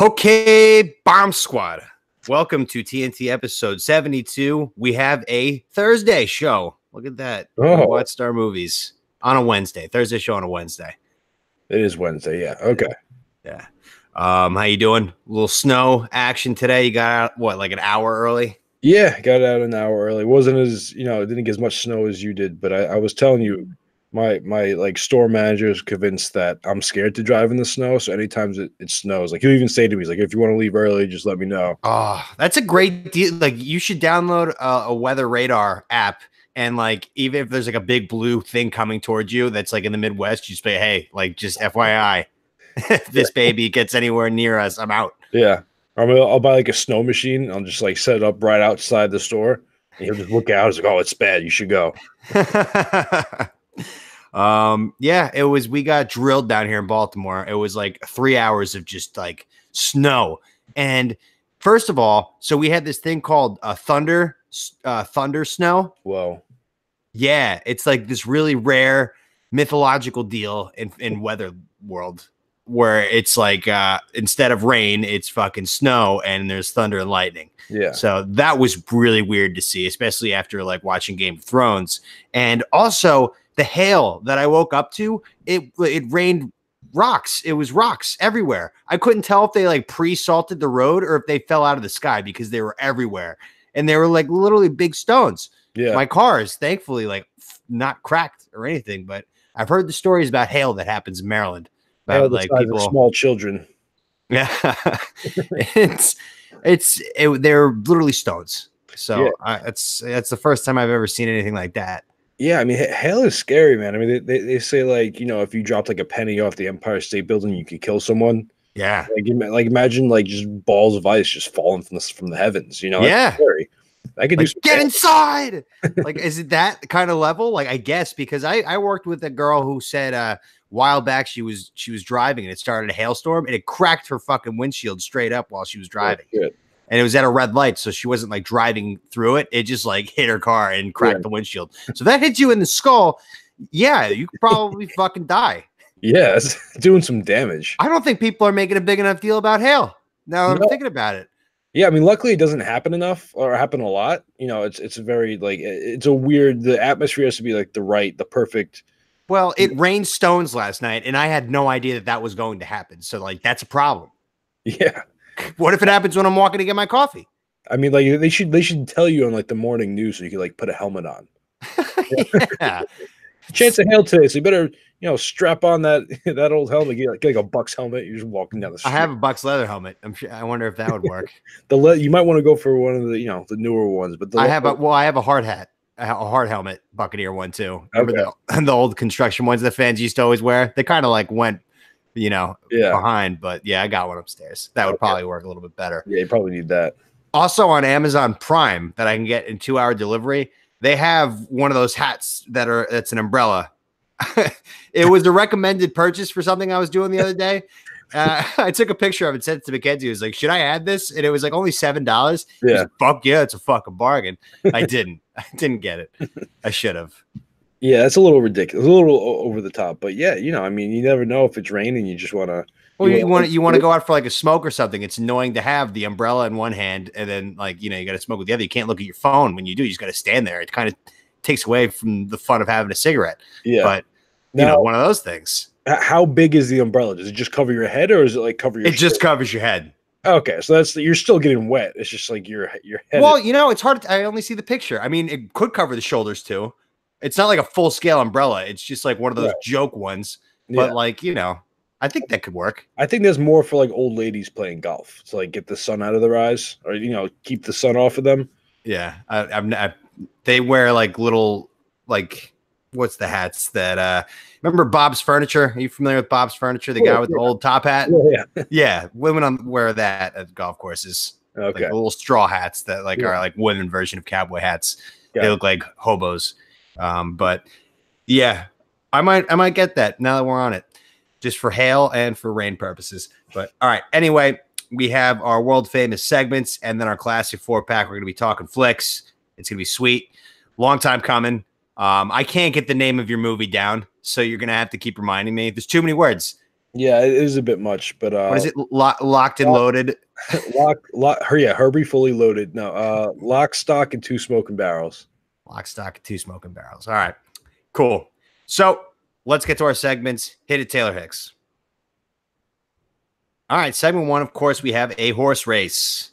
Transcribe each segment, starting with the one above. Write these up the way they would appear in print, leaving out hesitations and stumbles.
Okay, Bomb Squad. Welcome to TNT episode 72. We have a Thursday show. Look at that. Oh. We watched our movies on a Wednesday. Thursday show on a Wednesday. It is Wednesday, yeah. Okay. Yeah. How you doing? A little snow action today. You got out, what, like an hour early? Yeah, got out an hour early. Wasn't as, it didn't get as much snow as you did, but I was telling you, my like store manager is convinced that I'm scared to drive in the snow. So anytime it snows, like he'll even say to me, he's like, if you want to leave early, just let me know. Oh, that's a great deal. Like you should download a weather radar app. And like, even if there's like a big blue thing coming towards you, that's like in the Midwest, you say, hey, like just FYI, if this baby gets anywhere near us, I'm out. Yeah. I'll buy like a snow machine. I'll just like set it up right outside the store. And he'll just look out. He's like, oh, it's bad. You should go. We got drilled down here in Baltimore. It was like 3 hours of just like snow. And first of all, so we had this thing called thunder snow. Whoa. Yeah, it's like this really rare mythological deal in weather world where it's like instead of rain, it's fucking snow and there's thunder and lightning. Yeah. So that was really weird to see, especially after like watching Game of Thrones. And also the hail that I woke up to, it rained rocks. It was rocks everywhere. I couldn't tell if they like pre-salted the road or if they fell out of the sky because they were everywhere. And they were like literally big stones. Yeah. My car is thankfully like not cracked or anything, but I've heard the stories about hail that happens in Maryland. About like people, small children. Yeah, they're literally stones. So yeah. That's the first time I've ever seen anything like that. Yeah, I mean, hail is scary, man. I mean, they say like if you dropped like a penny off the Empire State Building, you could kill someone. Yeah, like imagine like just balls of ice just falling from the heavens. Yeah, that's scary. I could like, do get inside. Like, is it that kind of level? Like, I guess because I worked with a girl who said a while back she was driving and it started a hailstorm and it cracked her fucking windshield straight up while she was driving. Oh, and it was at a red light, so she wasn't like driving through it. It just like hit her car and cracked the windshield. So that hits you in the skull. Yeah, you could probably fucking die. Yeah, it's doing some damage. I don't think people are making a big enough deal about hail. Now I'm thinking about it. Yeah, I mean, luckily it doesn't happen enough or happen a lot. It's very like it's a weird. The atmosphere has to be like the perfect. Well, it rained stones last night, and I had no idea that was going to happen. So, like, that's a problem. Yeah. What if it happens when I'm walking to get my coffee? I mean, like they should tell you on like the morning news so you can like put a helmet on. Yeah. Chance of hail today, so you better strap on that old helmet. Get like a Bucks helmet. You're just walking down the street. I have a Bucks leather helmet. I wonder if that would work. You might want to go for one of the the newer ones, but I have a hard hat. A hard helmet, Buccaneer one too. Remember the old construction ones the fans used to always wear? They kind of like went, behind. But yeah, I got one upstairs. That would probably work a little bit better. Yeah, you probably need that. Also on Amazon Prime that I can get in 2-hour delivery, they have one of those hats that's an umbrella. It was a recommended purchase for something I was doing the other day. I took a picture of it, sent it to Mackenzie. He was like, should I add this? And it was like only $7. Yeah. Like, fuck yeah, it's a fucking bargain. I didn't get it. I should have. Yeah, it's a little ridiculous, a little over the top. But yeah, I mean, you never know if it's raining. You just want to. Well, you want to go out for like a smoke or something. It's annoying to have the umbrella in one hand and then like you got to smoke with the other. You can't look at your phone when you do. You just got to stand there. It kind of takes away from the fun of having a cigarette. Yeah, but one of those things. How big is the umbrella? Does it just cover your head, or is it like cover your? It just covers your head. Okay, so you're still getting wet. It's just like your head. Well, it's hard. I only see the picture. I mean, it could cover the shoulders too. It's not like a full scale umbrella. It's just like one of those joke ones. But like I think that could work. I think there's more for like old ladies playing golf to like get the sun out of their eyes, or keep the sun off of them. Yeah, they wear like little like what's the hats that remember Bob's Furniture? Are you familiar with Bob's Furniture? The guy with the old top hat? Yeah. Women wear that at golf courses. Okay. Like little straw hats that like are like women version of cowboy hats. They look like hobos. But yeah, I might get that now that we're on it, just for hail and for rain purposes. But all right. Anyway, we have our world famous segments and then our classic 4-pack. We're going to be talking flicks. It's going to be sweet. Long time coming. I can't get the name of your movie down, so you're going to have to keep reminding me. There's too many words. Yeah, it is a bit much, but What is it? Locked and loaded. Herbie fully loaded. No, lock, stock, and 2 smoking barrels. Lock, stock, 2 smoking barrels. All right, cool. So let's get to our segments. Hit it, Taylor Hicks. All right, segment 1, of course, we have a horse race.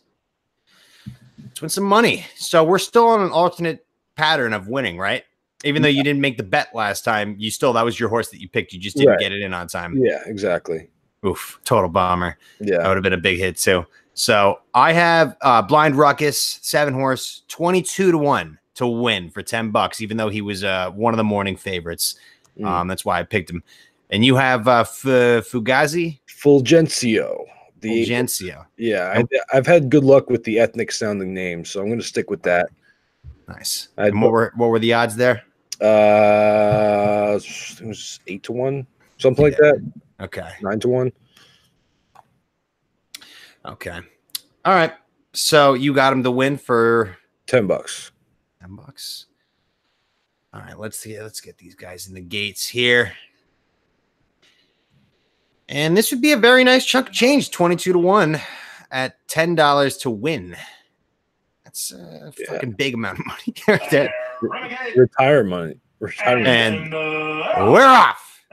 Let's win some money. So we're still on an alternate pattern of winning, right? Even though you didn't make the bet last time, that was your horse that you picked. You just didn't get it in on time. Yeah, exactly. Oof, total bomber. Yeah. That would have been a big hit too. So I have Blind Ruckus, 7 horse, 22-1 to win for $10, even though he was one of the morning favorites. That's why I picked him. And you have Fugazi? Fulgencio. Fulgencio. Yeah, I've had good luck with the ethnic sounding names, so I'm going to stick with that. Nice. And what were the odds there? It was 8-1, something like that. Okay. 9-1. Okay. All right. So you got him to win for $10. $10. All right. Let's get these guys in the gates here. And this would be a very nice chunk of change, 22-1 at $10 to win. That's a fucking big amount of money right there. Retirement. And we're off.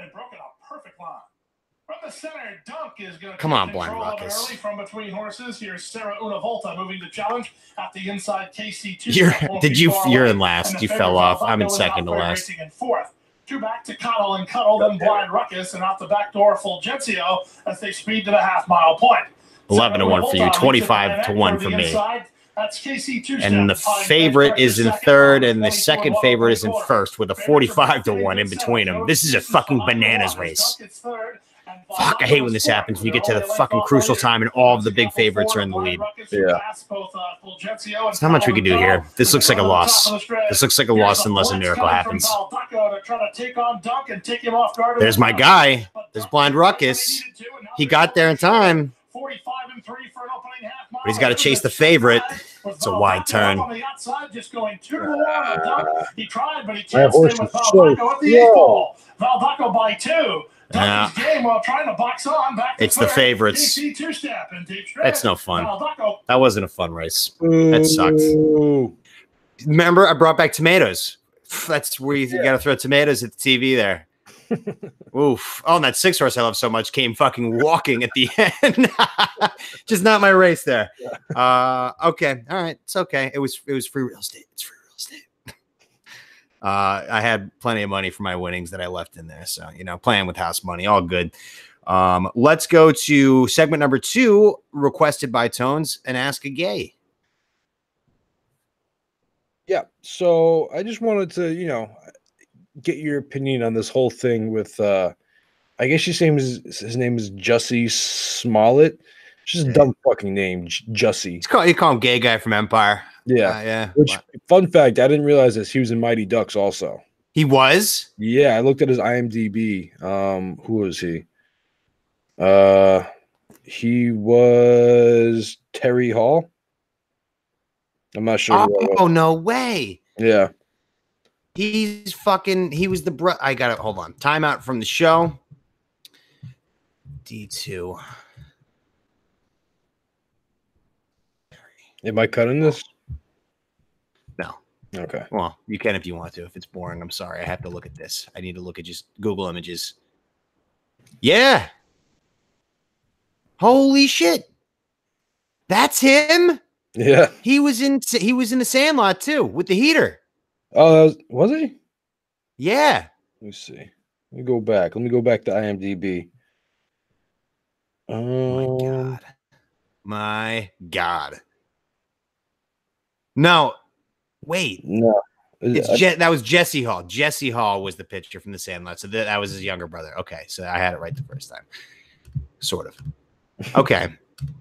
From the center, Dunk is going to come on, Blind Ruckus. Early from between horses. Here's Sarah Una Volta moving the challenge at the inside. KC2. You're in last. You fell off. I'm in second to last. In fourth. 2 back to Cuddle and Cuddle, then Blind Ruckus, and out the back door, Fulgencio as they speed to the half-mile point. 11-1 for you, 25-1 for me. That's KC2. And the favorite is in third, and the second favorite is in first, with a 45-1 in between them. This is a fucking bananas race. Fuck, I hate when this happens. When you get to the fucking crucial time and all of the big favorites are in the lead. Yeah. There's not much we can do here. This looks like a loss. This looks like a loss unless a miracle happens. There's my guy. There's Blind Ruckus. He got there in time. But he's got to chase the favorite. It's a wide turn. He tried, but he can't stay with Valdaco at the 8th ball. Valdaco by 2. Yeah. It's the favorites. That's no fun. That wasn't a fun race. That sucked. Remember, I brought back tomatoes. That's where you got to throw tomatoes at the TV there. Oof. Oh, and that 6 horse I love so much came fucking walking at the end. Just not my race there. Okay. All right. It's okay. It was free real estate. It's free real estate. I had plenty of money for my winnings that I left in there. So, playing with house money, all good. Let's go to segment number 2, requested by Tones, and Ask a Gay. Yeah. So I just wanted to, get your opinion on this whole thing with, I guess his name is Jussie Smollett. Just a dumb fucking name, Jussie. You call him Gay Guy from Empire. Yeah. Yeah. Which, fun fact, I didn't realize this. He was in Mighty Ducks also. He was? Yeah, I looked at his IMDb. Who was he? He was Terry Hall. I'm not sure. Oh, no way. Yeah. He was the I got it. Hold on. Timeout from the show. D2. Am I cutting this? No. Okay. Well, you can if you want to. If it's boring, I'm sorry. I have to look at this. I need to look at just Google Images. Yeah. Holy shit. That's him. Yeah. He was in the Sandlot too with the heater. Oh, was he? Yeah. Let me see. Let me go back to IMDb. Oh my God. No. Wait. No. That was Jesse Hall. Jesse Hall was the pitcher from the Sandlot. So that was his younger brother. Okay. So I had it right the first time. Sort of. Okay.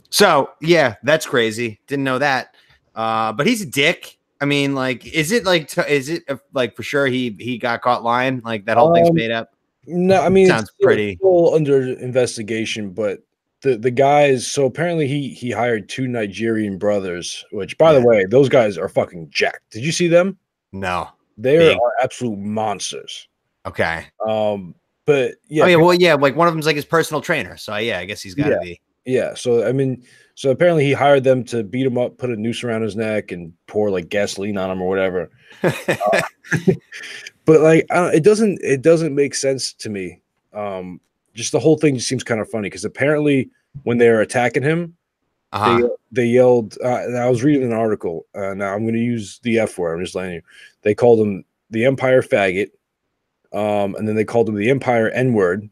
So, yeah, that's crazy. Didn't know that. But he's a dick. I mean, is it for sure he got caught lying? Like that whole thing's made up? No, I mean, sounds pretty still under investigation, but the guys, so apparently he hired 2 Nigerian brothers, which by the way, those guys are fucking jacked. Did you see them? No. They are absolute monsters. Okay. But yeah, like one of them's like his personal trainer. So yeah, I guess he's got to be. Yeah. So I mean, so apparently he hired them to beat him up, put a noose around his neck, and pour like gasoline on him or whatever. But like, it doesn't make sense to me. Just the whole thing just seems kind of funny because apparently when they're attacking him, they yelled. I was reading an article. Now I'm going to use the F word. I'm just letting you. They called him the Empire faggot, and then they called him the Empire N-word.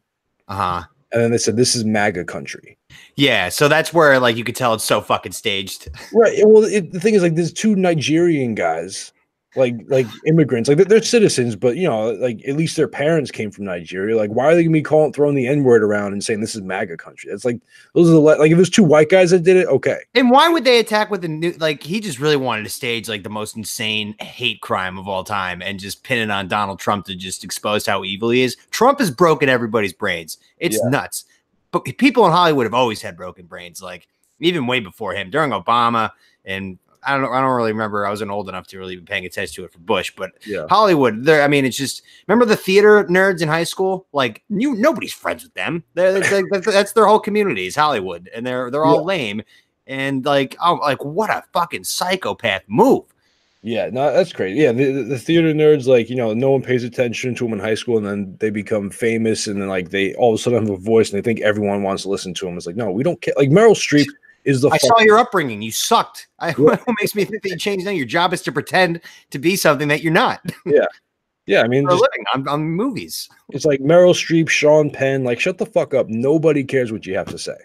And then they said, "This is MAGA country." Yeah, so that's where like you could tell it's so fucking staged. Right. Well, the thing is, like, there's two Nigerian guys, like immigrants, like they're citizens, but you know, like at least their parents came from Nigeria. Like, why are they gonna be throwing the N-word around and saying this is MAGA country? It's like those are like if there's two white guys that did it, okay. And why would they attack with the new? Like he just really wanted to stage like the most insane hate crime of all time and just pin it on Donald Trump to just expose how evil he is. Trump has broken everybody's brains. It's nuts. But people in Hollywood have always had broken brains, like even way before him, during Obama, and I don't really remember. I wasn't old enough to really be paying attention to it for Bush, but Hollywood. I mean, it's just remember the theater nerds in high school. Like nobody's friends with them. That's their whole community is Hollywood, and they're all lame. And like what a fucking psychopath move. Yeah, no, that's crazy. Yeah, the theater nerds, like, you know, no one pays attention to them in high school, and then they become famous, and then like they all of a sudden have a voice, and they think everyone wants to listen to them. It's like, no, we don't care. Like Meryl Streep is the. I saw your upbringing. You sucked. What makes me think that you changed now? Your job is to pretend to be something that you're not. Yeah. I mean, for a living on movies. It's like Meryl Streep, Sean Penn. Like, shut the fuck up. Nobody cares what you have to say.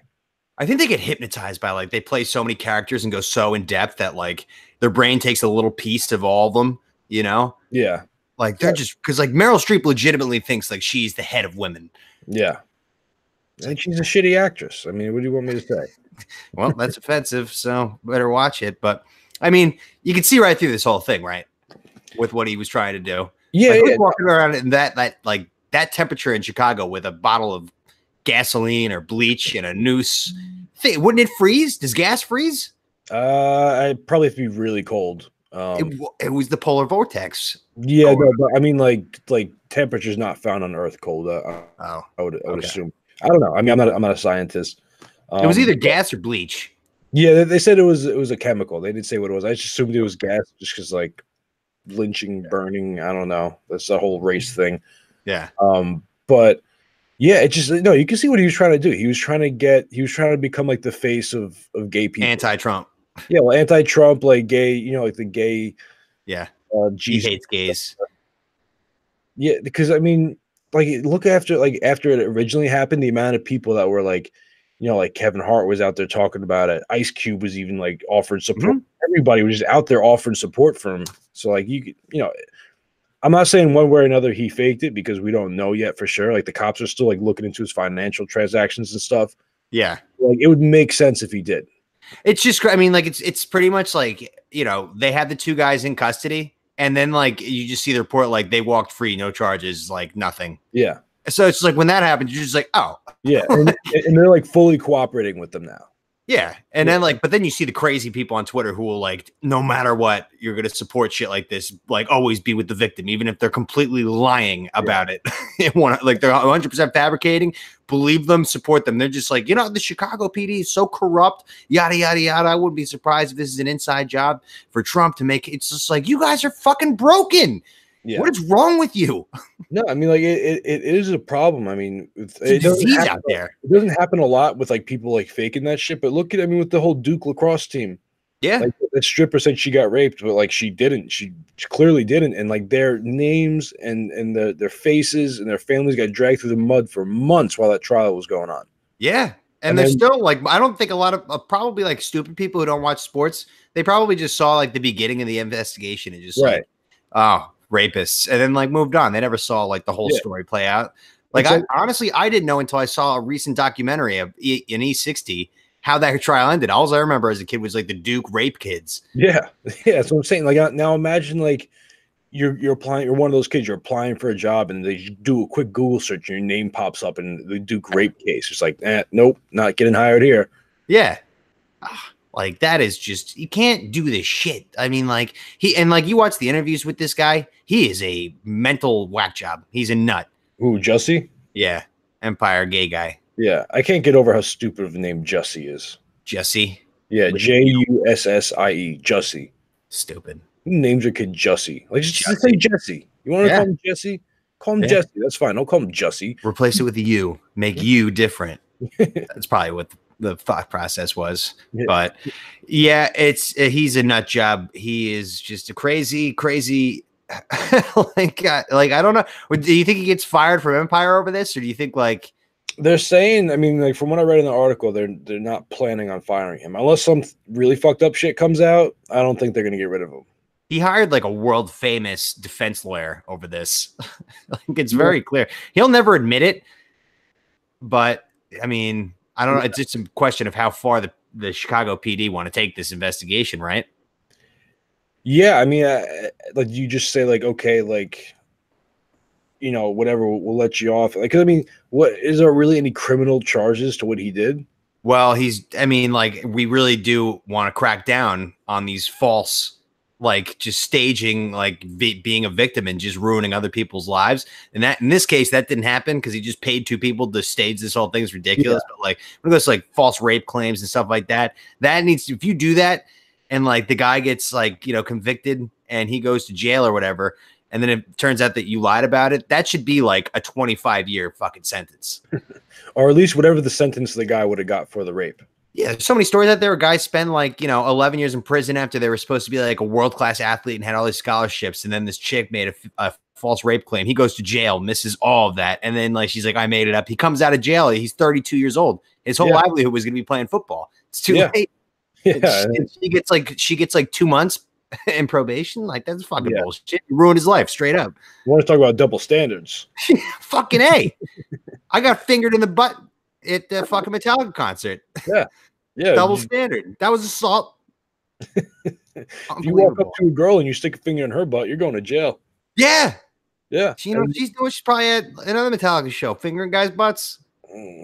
I think they get hypnotized by like they play so many characters and go so in depth that like their brain takes a little piece of all of them, you know? Yeah. Like they're just because like Meryl Streep legitimately thinks like she's the head of women. Yeah. And she's a shitty actress. I mean, what do you want me to say? Well, that's offensive, so better watch it. But I mean, you can see right through this whole thing, right? With what he was trying to do. Yeah. Like, walking around in that temperature in Chicago with a bottle of gasoline or bleach and a noose. Wouldn't it freeze? Does gas freeze? I'd probably have to be really cold. It was the polar vortex. Yeah, no, but I mean, like temperature's not found on Earth cold. I would assume. I don't know. I mean, I'm not a scientist. It was either gas or bleach. Yeah, they said it was a chemical. They didn't say what it was. I just assumed it was gas, just because like lynching, burning. I don't know. That's the whole race thing. Yeah. But. Yeah, it just you can see what he was trying to do. He was trying to become like the face of gay people. Anti-Trump. Yeah, well, anti-Trump, like gay, you know, like the gay. Yeah. He hates gays. Yeah, because I mean, like look after it originally happened, the amount of people that were like, you know, like Kevin Hart was out there talking about it. Ice Cube was even like offered support. Everybody was just out there offering support for him. So like you know. I'm not saying one way or another he faked it because we don't know yet for sure. Like the cops are still like looking into his financial transactions and stuff. Yeah. Like it would make sense if he did. It's just, I mean, like it's pretty much like, you know, they had the two guys in custody and then like you just see the report, like they walked free, no charges, like nothing. Yeah. So it's like when that happens, you're just like, oh. Yeah. And they're like fully cooperating with them now. Yeah. And then like, but then you see the crazy people on Twitter who will like, no matter what, you're going to support shit like this, like always be with the victim, even if they're completely lying about it. Like they're 100% fabricating, believe them, support them. They're just like, you know, the Chicago PD is so corrupt, yada, yada, yada. I wouldn't be surprised if this is an inside job for Trump to make. It's just like, you guys are fucking broken. Yeah. What is wrong with you? No, I mean, like it is a problem. I mean, it doesn't happen out there. It doesn't happen a lot with like people like faking that shit. But look at, I mean, with the whole Duke lacrosse team. Yeah, like the stripper said she got raped, but like she didn't. She clearly didn't. And like their names and their faces and their families got dragged through the mud for months while that trial was going on. Yeah, and they're still like, I don't think a lot of probably like stupid people who don't watch sports. They probably just saw like the beginning of the investigation and just like, oh. Rapists, and then like moved on. They never saw like the whole story play out. Like honestly, I didn't know until I saw a recent documentary of in E60 how that trial ended. All I remember as a kid was like the Duke rape kids. Yeah, that's what I'm saying. Like now, imagine like you're applying. You're one of those kids. You're applying for a job, and they do a quick Google search, and your name pops up in the Duke rape case. It's like, nope, not getting hired here. Yeah. Like that is just, you can't do this shit. I mean, like you watch the interviews with this guy, he is a mental whack job. He's a nut. Ooh, Jussie? Yeah, Empire gay guy. Yeah, I can't get over how stupid of a name Jussie is. Jussie. Yeah, Jussie. Jussie. Stupid. Who names your kid Jussie? Like, just say Jesse. You want to call him Jesse? Call him Jesse. That's fine. Don't call him Jussie. Replace it with a U. Make you different. That's probably what the thought process was. Yeah. But yeah, he's a nut job. He is just a crazy like I don't know. Do you think he gets fired from Empire over this, or do you think like they're saying? I mean, like from what I read in the article, they're not planning on firing him unless some really fucked up shit comes out. I don't think they're gonna get rid of him. He hired like a world famous defense lawyer over this. Like it's very clear. He'll never admit it, but I mean, I don't know. It's just a question of how far the Chicago PD want to take this investigation, right? Yeah, I mean, like you just say, like, okay, like, you know, whatever, we'll let you off. Like, 'cause I mean, what is there really any criminal charges to what he did? Well, I mean, like, we really do want to crack down on these false, like, just staging, like, being a victim and just ruining other people's lives. And that, in this case, that didn't happen because he just paid 2 people to stage this whole thing. Is ridiculous. Yeah. But like, when it goes to, like, false rape claims and stuff like that, that needs to, if you do that and like the guy gets like, you know, convicted and he goes to jail or whatever, and then it turns out that you lied about it, that should be like a 25-year fucking sentence. Or at least whatever the sentence the guy would have got for the rape. Yeah, there's so many stories out there where guys spend like, you know, 11 years in prison after they were supposed to be like a world-class athlete and had all these scholarships. And then this chick made a false rape claim. He goes to jail, misses all of that. And then like, she's like, I made it up. He comes out of jail. He's 32 years old. His whole livelihood was going to be playing football. It's too late. Yeah. She gets like 2 months in probation. Like, that's fucking bullshit. You ruined his life straight up. You want to talk about double standards? Fucking A. I got fingered in the butt at the fucking Metallica concert. Yeah. Yeah. Double standard. That was assault. If you walk up to a girl and you stick a finger in her butt, you're going to jail. Yeah. Yeah. You know what she's doing? She's probably at another Metallica show, fingering guys' butts.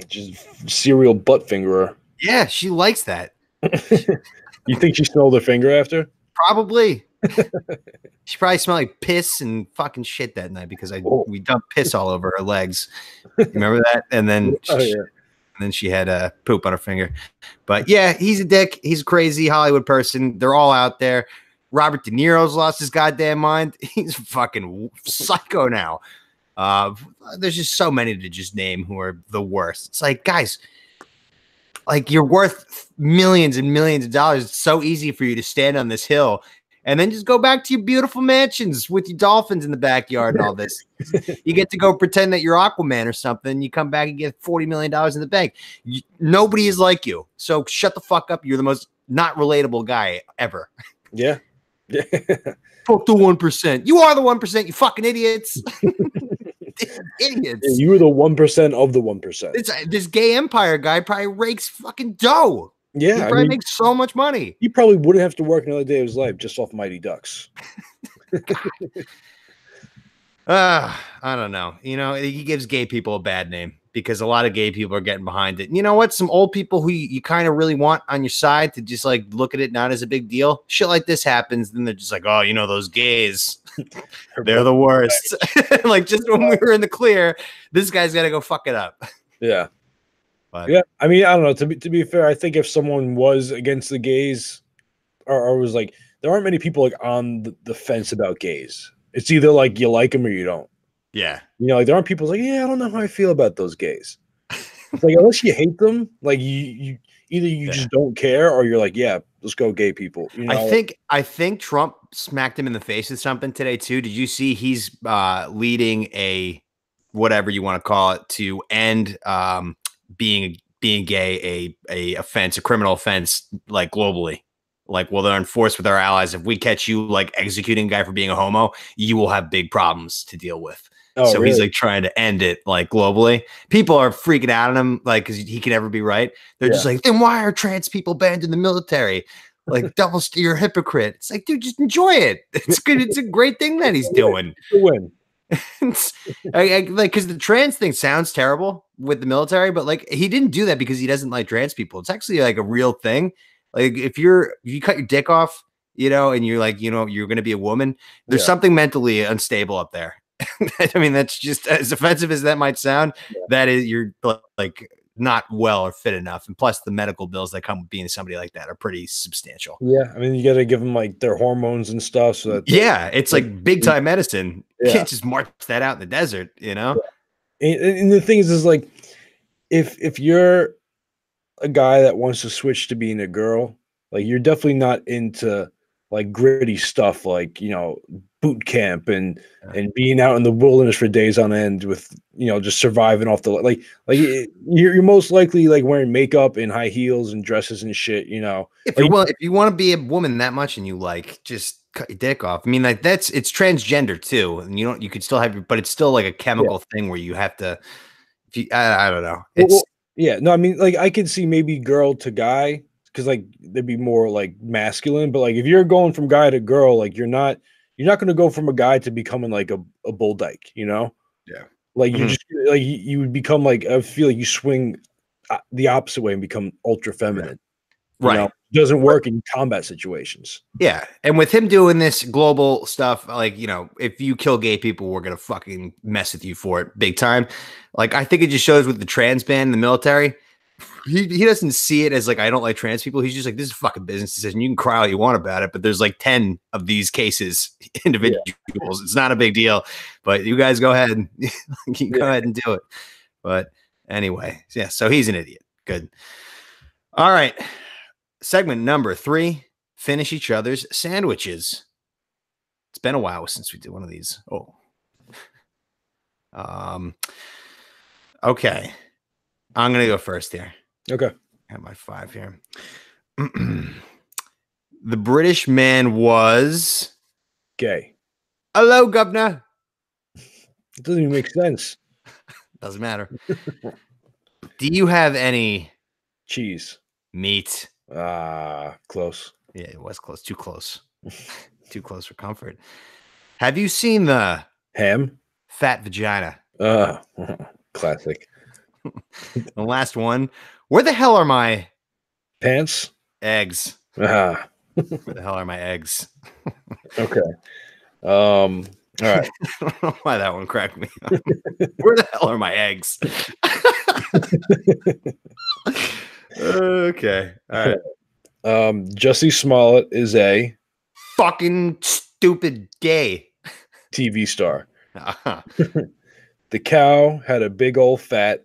Just serial butt fingerer. Yeah, she likes that. You think she smelled her finger after? Probably. She probably smelled like piss and fucking shit that night because we dumped piss all over her legs. Remember that? And then she had poop on her finger. But yeah, he's a dick. He's a crazy Hollywood person. They're all out there. Robert De Niro's lost his goddamn mind. He's fucking psycho now. There's just so many to just name who are the worst. It's like, guys, like, you're worth millions and millions of dollars. It's so easy for you to stand on this hill and then just go back to your beautiful mansions with your dolphins in the backyard and all this. You get to go pretend that you're Aquaman or something. You come back and get $40 million in the bank. Nobody is like you. So shut the fuck up. You're the most not relatable guy ever. Yeah. Fuck the 1%. You are the 1%, you fucking idiots. Idiots. Yeah, you were the 1% of the 1%. This gay Empire guy probably rakes fucking dough. Yeah, he probably makes so much money. He probably wouldn't have to work another day of his life just off Mighty Ducks. I don't know. You know, he gives gay people a bad name because a lot of gay people are getting behind it. You know what? Some old people who you kind of really want on your side to just like look at it not as a big deal. Shit like this happens, then they're just like, oh, you know, those gays. They're the worst. Like, just when we were in the clear, this guy's got to go fuck it up. Yeah. But, yeah. I mean, I don't know. To be fair, I think if someone was against the gays or was like, there aren't many people like on the fence about gays. It's either like you like them or you don't. Yeah. You know, like there aren't people like, yeah, I don't know how I feel about those gays. It's like, unless you hate them, like you either just don't care or you're like, yeah, let's go gay people. You know? I think Trump smacked him in the face with something today too. Did you see he's leading a whatever you want to call it to end being gay a offense, a criminal offense, like globally? Like, well, they're enforced with our allies. If we catch you like executing a guy for being a homo, you will have big problems to deal with. Oh, so really? He's like trying to end it like globally. People are freaking out on him, like, because he can never be right. They're just like, then why are trans people banned in the military? Like, you're a hypocrite. It's like, dude, just enjoy it. It's good. It's a great thing that he's doing. Win. Like, because the trans thing sounds terrible with the military, but like, he didn't do that because he doesn't like trans people. It's actually like a real thing. Like, if you cut your dick off, you know, and you're like, you know, you're going to be a woman, there's something mentally unstable up there. I mean, that's just as offensive as that might sound. Yeah. That is, you're like not well or fit enough. And plus the medical bills that come with being somebody like that are pretty substantial. Yeah. I mean, you got to give them like their hormones and stuff. So that it's like big time medicine. You can't just march that out in the desert, you know? Yeah. And the thing is like, if you're a guy that wants to switch to being a girl, like you're definitely not into like gritty stuff, like, you know, boot camp and being out in the wilderness for days on end with, you know, just surviving off the like you're most likely like wearing makeup and high heels and dresses and shit, you know. If you want to be a woman that much and you like just cut your dick off. I mean, like it's transgender too, and you could still have, but it's still like a chemical thing where you have to. If you, I don't know. No, I mean, like I could see maybe girl to guy because like they'd be more like masculine, but like if you're going from guy to girl, like you're not going to go from a guy to becoming like a bull dyke, you know? Yeah. Like you just like you would become like, I feel like you swing the opposite way and become ultra feminine. Right. You know? It doesn't work in combat situations. Yeah. And with him doing this global stuff, like, you know, if you kill gay people, we're going to fucking mess with you for it big time. Like, I think it just shows with the trans ban in the military. He doesn't see it as like, I don't like trans people. He's just like, this is a fucking business decision. You can cry all you want about it, but there's like 10 of these cases, individuals. Yeah. It's not a big deal, but you guys go ahead and go ahead and do it. But anyway, yeah, so he's an idiot. Good. All right. Segment number 3, finish each other's sandwiches. It's been a while since we did one of these. Okay. I'm going to go first here. Okay. I have my 5 here. The British man was gay. Hello, governor. It doesn't even make sense. Doesn't matter. Do you have any cheese? Meat? Close. Yeah, it was close. Too close. Too close for comfort. Have you seen the ham? Fat vagina. Classic. The last one. Where the hell are my pants? Eggs. Where the hell are my eggs? Okay. All right. I don't know why that one cracked me up. Where the hell are my eggs? Okay. All right. Jussie Smollett is a fucking stupid gay TV star. The cow had a big old fat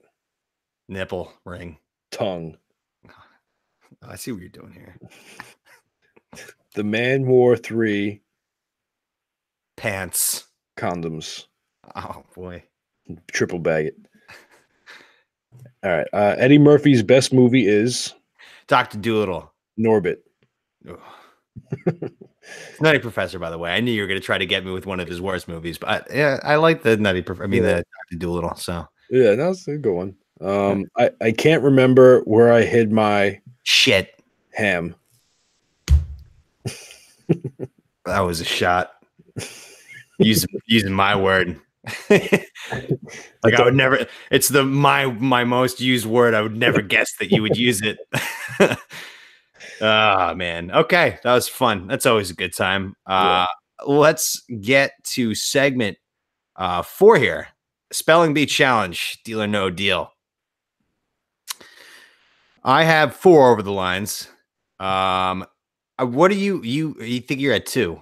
nipple ring tongue. I see what you're doing here. The man wore 3 pants condoms. Oh boy. Triple bag it. All right. Eddie Murphy's best movie is Dr. Dolittle. Norbit. Nutty Professor, by the way. I knew you were going to try to get me with one of his worst movies, but I like the Nutty Professor. I mean, the Dr. Dolittle. So yeah, that's a good one. I can't remember where I hid my shit ham. That was a shot. Using my word. Like I would never. It's my most used word. I would never guess that you would use it. Ah, man. Okay, that was fun. That's always a good time. Let's get to segment 4 here. Spelling Bee challenge. Deal or no deal. I have 4 over the lines. What do you think you're at 2?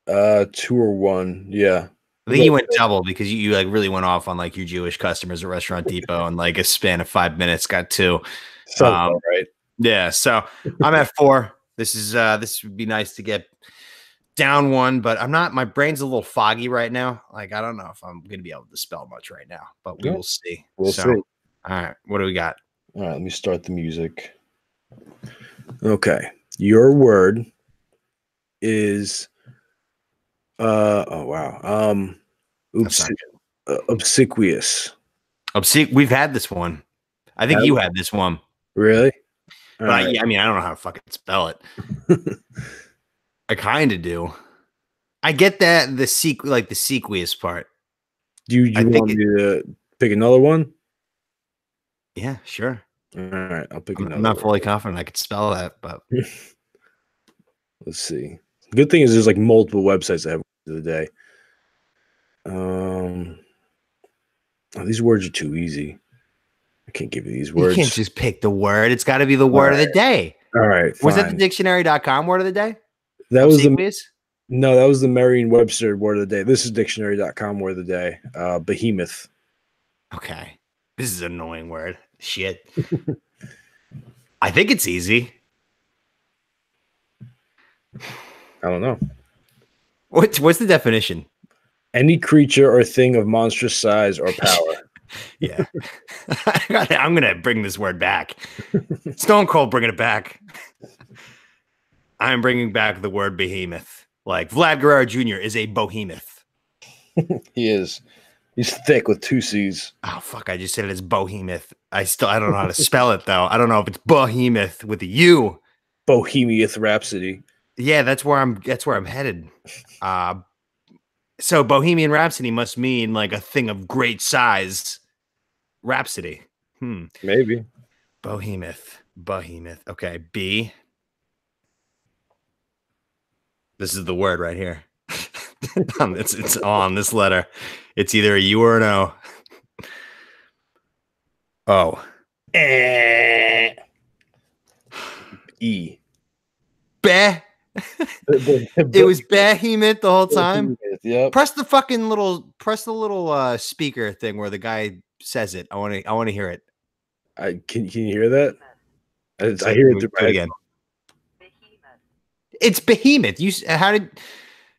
2 or 1. Yeah. I think you went double because you like really went off on like your Jewish customers at Restaurant Depot and like a span of 5 minutes got 2. Right. Yeah. So I'm at 4. This would be nice to get down 1, but I'm not. My brain's a little foggy right now. Like I don't know if I'm going to be able to spell much right now, but we will see. We'll see. All right. What do we got? All right. Let me start the music. Okay. Your word is. Oh wow. Obsequious. We've had this one. I think you had this one. Really? But I mean, I don't know how to fucking spell it. I kind of do. I get that the sequious part. Do you want me to pick another one? Yeah, sure. All right, I'll pick another. I'm not fully confident I could spell that, but let's see. Good thing is there's like multiple websites that have the day. These words are too easy. I can't give you these You words. can't just pick the word. It's got to be the word of the day. All right. Was that the dictionary.com word of the day? That was Obsequious? No, that was the Merriam-Webster word of the day. This is dictionary.com word of the day. Behemoth. Okay. This is an annoying word. Shit. I think it's easy. I don't know. What's the definition? Any creature or thing of monstrous size or power. Yeah. I'm going to bring this word back. Stone Cold bringing it back. I'm bringing back the word behemoth. Like Vlad Guerrero Jr. is a behemoth. He is. He's thick with 2 C's. Oh, fuck. I just said it as behemoth. I don't know how to spell it, though. I don't know if it's behemoth with a U. Bohemian Rhapsody. Yeah, that's where I'm headed. So Bohemian Rhapsody must mean like a thing of great size. Rhapsody. Maybe. Behemoth. Okay, B. This is the word right here. It's on this letter. It's either a U or an O. Oh. E. Beh. It was behemoth the whole time. Yep. Press the little speaker thing where the guy says it. I want to hear it. Can you hear that? I hear it again. It's behemoth.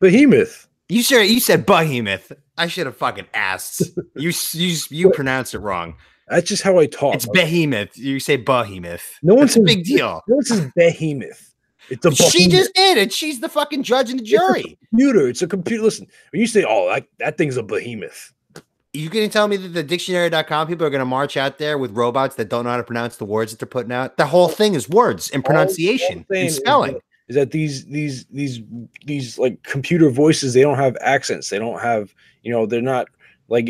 Behemoth? You said behemoth. I should have fucking asked. You pronounced it wrong. That's just how I talk. It's behemoth. You say behemoth. No one's a big deal. No one says behemoth. It's a behemoth. She just did it. She's the fucking judge and the jury. It's a computer. Listen, when you say, that thing's a behemoth. You gonna tell me that the dictionary.com people are gonna march out there with robots that don't know how to pronounce the words that they're putting out? The whole thing is words and pronunciation and spelling. Is that these like computer voices, they don't have accents. They don't have, they're not like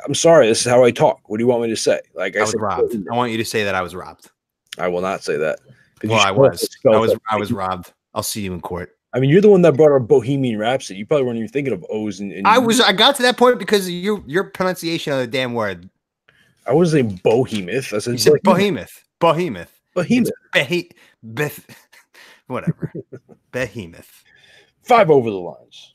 I'm sorry, this is how I talk. What do you want me to say? Like I was robbed. I want you to say that I was robbed. I will not say that. Well, I was robbed. I'll see you in court. I mean, you're the one that brought our Bohemian Rhapsody. You probably weren't even thinking of O's and I got to that point because of your pronunciation of the damn word. I wasn't saying behemoth. I said, you said behemoth. Behemoth. Whatever. Behemoth. 5 over the lines.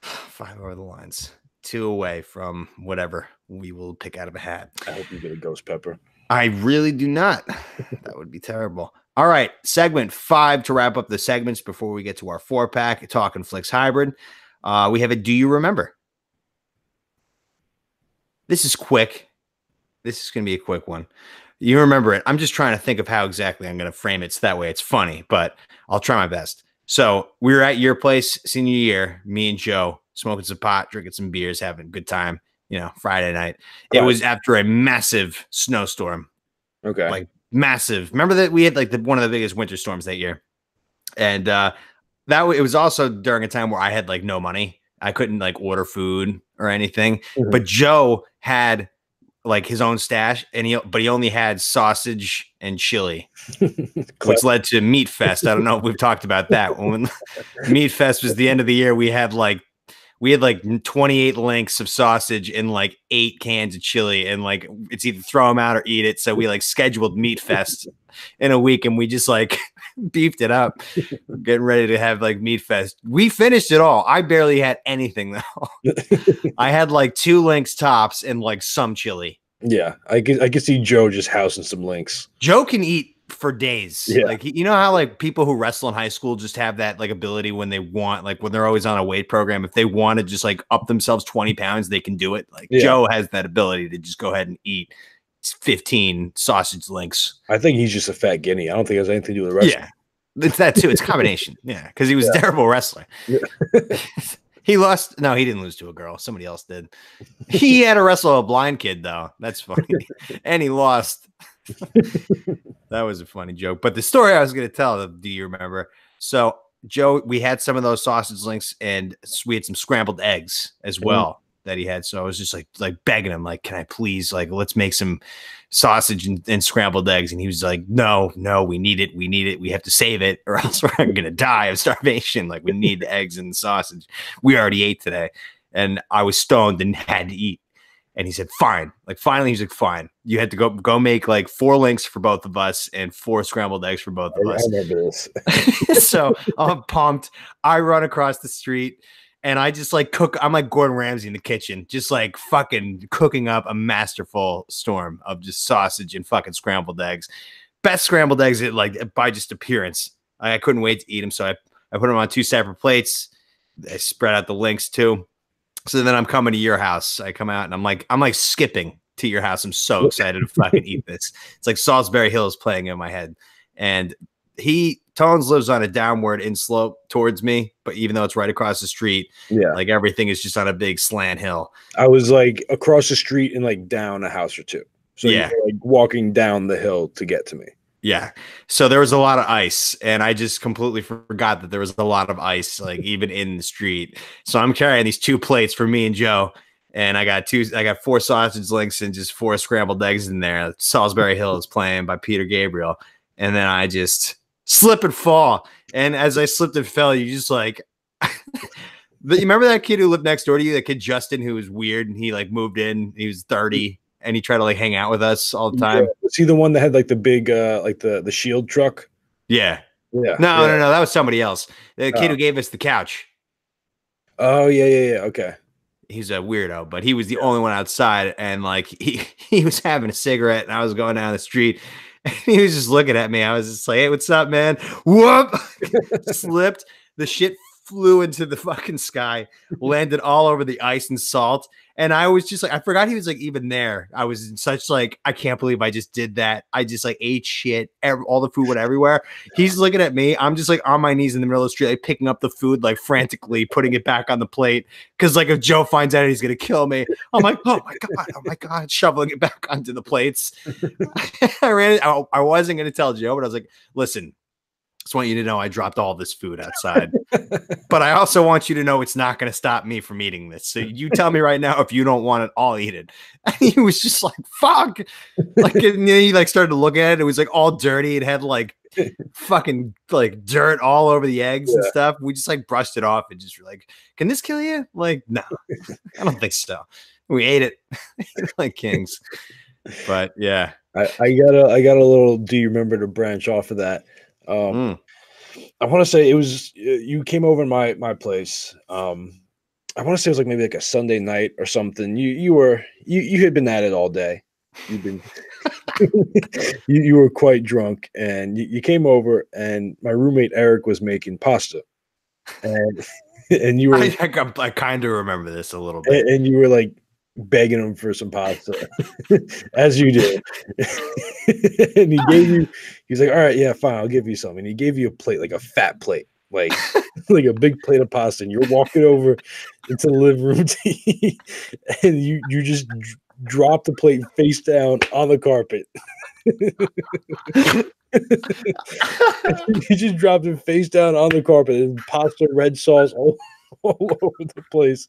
5 over the lines. 2 away from whatever we will pick out of a hat. I hope you get a ghost pepper. I really do not. That would be terrible. All right. Segment 5 to wrap up the segments before we get to our 4-pack, Talking Flicks Hybrid. We have a Do You Remember? This is quick. This is going to be a quick one. You remember it. I'm just trying to think of how exactly I'm going to frame it so that way it's funny, but I'll try my best. So we were at your place senior year, me and Joe, smoking some pot, drinking some beers, having a good time, Friday night. It was after a massive snowstorm. Okay. Like massive. Remember that we had like one of the biggest winter storms that year. And it was also during a time where I had like no money. I couldn't like order food or anything, but Joe had like his own stash, but he only had sausage and chili, which led to Meat Fest. I don't know if we've talked about that. When Meat Fest was the end of the year, we had like 28 links of sausage and like 8 cans of chili, and like it's either throw them out or eat it. So we like scheduled Meat Fest in a week, and we just like beefed it up, getting ready to have like Meat Fest. We finished it all. I barely had anything though. I had like 2 links tops and like some chili. Yeah, I could see Joe just housing some links. Joe can eat for days. Yeah. Like, you know how like people who wrestle in high school just have that like ability when they want, like when they're always on a weight program, if they want to just like up themselves 20 pounds, they can do it. Like Joe has that ability to just go ahead and eat 15 sausage links. I think he's just a fat guinea. I don't think it has anything to do with wrestling. Yeah, it's that too. It's a combination. Yeah, because he was a terrible wrestler. Yeah. He lost. No, he didn't lose to a girl. Somebody else did. He had to wrestle a blind kid, though. That's funny. And he lost. That was a funny joke. But the story I was going to tell, do you remember? So, Joe, we had some of those sausage links, and we had some scrambled eggs as well that he had. So I was just like begging him, like, can I please, like, let's make some sausage and scrambled eggs. And he was like, no, we need it. We have to save it or else we're going to die of starvation. Like, we need the eggs and the sausage. We already ate today. and I was stoned and had to eat. And he said, fine. Like, finally, he's like, fine. You had to go make like 4 links for both of us and 4 scrambled eggs for both of us. I remember this. So I'm pumped. I run across the street and I just like cook. I'm like Gordon Ramsay in the kitchen, just like fucking cooking up a masterful storm of just sausage and fucking scrambled eggs. Best scrambled eggs, like by just appearance. I couldn't wait to eat them. So I put them on 2 separate plates. I spread out the links too. So then I'm coming to your house. I come out and I'm like skipping to your house. I'm so excited to fucking eat this. It's like Salisbury Hill is playing in my head. And Tones lives on a downward inslope towards me, but even though it's right across the street, like everything is just on a big slant hill. I was like across the street and like down a house or 2. So you were like walking down the hill to get to me. Yeah. So there was a lot of ice, and I just completely forgot that there was a lot of ice, like even in the street. So I'm carrying these 2 plates for me and Joe, and I got 4 sausage links and just 4 scrambled eggs in there. Salisbury Hill is playing by Peter Gabriel. And then I just slip and fall. And as I slipped and fell, you just like, you remember that kid who lived next door to you, that kid Justin, who was weird, and he like moved in, he was 30. And he tried to like hang out with us all the time. Yeah. Was he the one that had like the big, like the shield truck? Yeah. Yeah. No. That was somebody else. The kid who gave us the couch. Oh, yeah. Okay. He's a weirdo, but he was the only one outside. And like he was having a cigarette, and I was going down the street. And he was just looking at me. I was just like, hey, what's up, man? Whoop! Slipped. The shit flew into the fucking sky, landed all over the ice and salt. And I was just like, I forgot he was like even there. I was in such like, I can't believe I just did that. I just like ate shit. All the food went everywhere. He's looking at me. I'm just like on my knees in the middle of the street, like picking up the food, like frantically putting it back on the plate. Cause like if Joe finds out, he's going to kill me. I'm like, oh my God, shoveling it back onto the plates. I wasn't going to tell Joe, but I was like, listen, just want you to know I dropped all this food outside, but I also want you to know it's not going to stop me from eating this. So you tell me right now, if you don't want it, I'll eat it. And he was just like, fuck. Like, and then he like started to look at it. It was like all dirty. It had like fucking like dirt all over the eggs and stuff. We just like brushed it off and just were like, can this kill you? Like, no, I don't think so. We ate it like kings, but yeah. I got a little, do you remember to branch off of that? I want to say it was you came over in my place. I want to say it was like maybe like a Sunday night or something. You had been at it all day. You've been you were quite drunk, and you came over, and my roommate Eric was making pasta, and you were I kind of remember this a little bit, and you were like begging him for some pasta as you did. And he's like, all right, yeah, fine, I'll give you some. And he gave you a plate, like a fat plate, like like a big plate of pasta, and you're walking over into the living room to eat, and you just drop the plate face down on the carpet. You just dropped it face down on the carpet, and pasta, red sauce all over the place.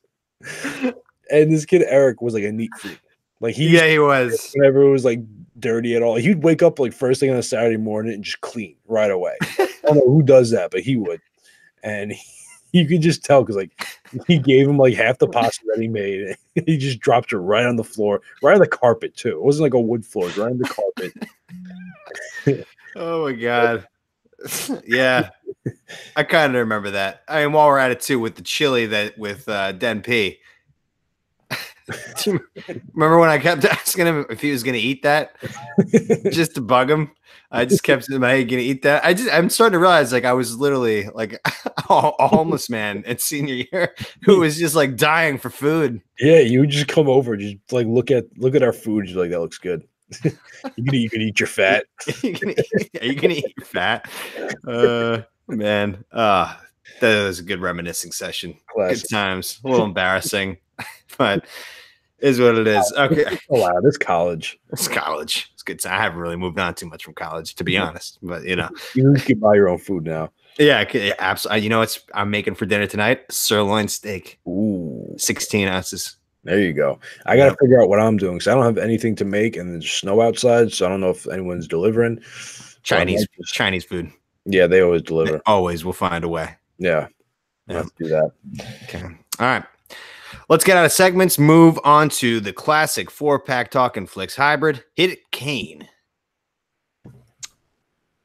And this kid Eric was like a neat freak. Like he was. Whenever it was like dirty at all, he'd wake up like first thing on a Saturday morning and just clean right away. I don't know who does that, but he would. And you could just tell because like he gave him like half the pasta that he made. He just dropped it right on the floor, right on the carpet too. It wasn't like a wood floor, it was right on the carpet. Oh my God. Yeah. I kind of remember that. I mean, while we're at it too, with the chili that with Den P. Do you remember when I kept asking him if he was going to eat that just to bug him? I just kept saying, "Hey, going to eat that?" I'm starting to realize like I was literally like a homeless man in senior year who was just like dying for food. Yeah, you would just come over, just like look at our food. You're like, that looks good. You can eat your fat. Are you gonna eat your fat? Man, that was a good reminiscing session. Classic. Good times. A little embarrassing, but is what it is. Okay. Oh wow, this college. It's college. It's good. I haven't really moved on too much from college, to be honest. But you know, you can buy your own food now. Yeah, absolutely. You know what I'm making for dinner tonight? Sirloin steak. Ooh, 16 ounces. There you go. I got to figure out what I'm doing because I don't have anything to make, and there's snow outside, so I don't know if anyone's delivering. Chinese food. Yeah, they always deliver. Always, we'll find a way. Yeah, let's do that. Okay. All right. Let's get out of segments. Move on to the classic 4-pack Talking Flicks hybrid. Hit it, Kane.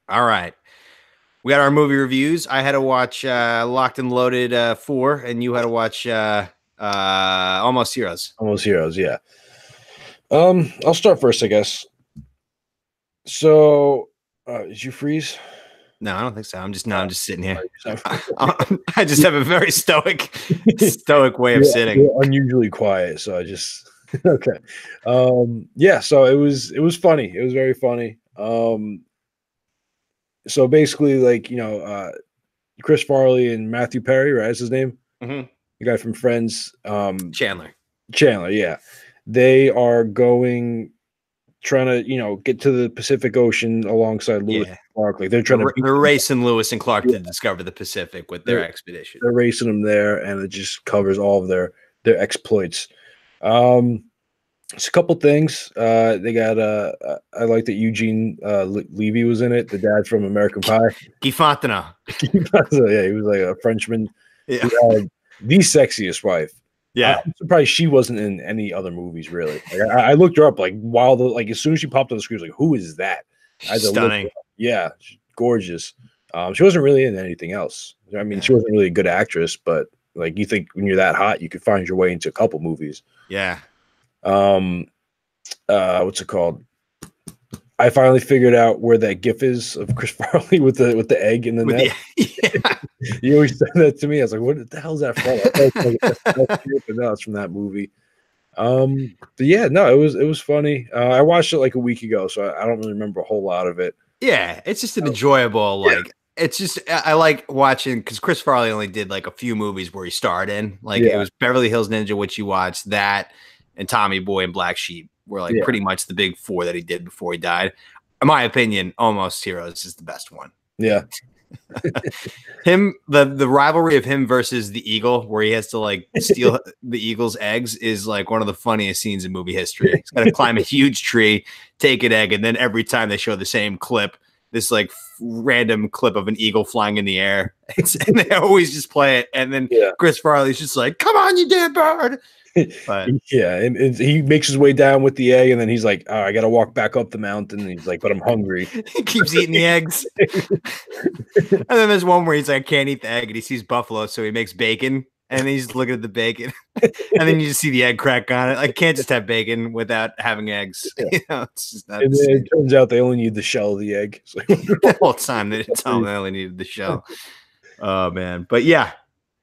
All right. We got our movie reviews. I had to watch Locked and Loaded 4, and you had to watch Almost Heroes. Almost Heroes, yeah. I'll start first, I guess. So, did you freeze? No, I don't think so. I'm just sitting here. I just have a very stoic way of sitting. You're unusually quiet, so I just okay. Yeah, so it was funny. It was very funny. So basically, like, Chris Farley and Matthew Perry, right? That's his name. Mm-hmm. The guy from Friends. Chandler, yeah. They are trying to, get to the Pacific Ocean alongside Lewis and Clark. Like they're racing Lewis and Clark to discover the Pacific with their expedition. They're racing them there, and it just covers all of their exploits. It's a couple things. They got I like that Eugene Levy was in it, the dad from American Pie. Guy Fontaine. Yeah, he was like a Frenchman. Yeah. He had the sexiest wife. Yeah, I'm surprised she wasn't in any other movies. Really, like, I looked her up like as soon as she popped on the screen, I was like, "Who is that?" Stunning. Yeah, she's gorgeous. She wasn't really in anything else. I mean, she wasn't really a good actress, but like you think when you're that hot, you could find your way into a couple movies. Yeah. What's it called? I finally figured out where that GIF is of Chris Farley with the egg in the net. Yeah. You always said that to me. I was like, "What the hell is that from?" But no, it's from that movie. But yeah, no, it was funny. I watched it like a week ago, so I don't really remember a whole lot of it. Yeah, it's just an enjoyable It's just I like watching because Chris Farley only did like a few movies where he starred in. Like it was Beverly Hills Ninja, which you watched, that, and Tommy Boy and Black Sheep were like pretty much the big four that he did before he died. In my opinion, Almost Heroes is the best one. Yeah. The rivalry of him versus the eagle, where he has to like steal the eagle's eggs, is like one of the funniest scenes in movie history. He's got to climb a huge tree, take an egg, and then every time they show the same clip, this like random clip of an eagle flying in the air, and they always just play it. And then Chris Farley's just like, "Come on, you damn bird!" But and he makes his way down with the egg, and then he's like, "Oh, I got to walk back up the mountain." And he's like, "But I'm hungry." He keeps eating the eggs. And then there's one where he's like, "I can't eat the egg," and he sees buffalo, so he makes bacon, and he's looking at the bacon, and then you just see the egg crack on it. Like, can't just have bacon without having eggs. It's just not. And then it turns out they only need the shell of the egg. So. The whole time they didn't tell him they only needed the shell. Oh man, but yeah,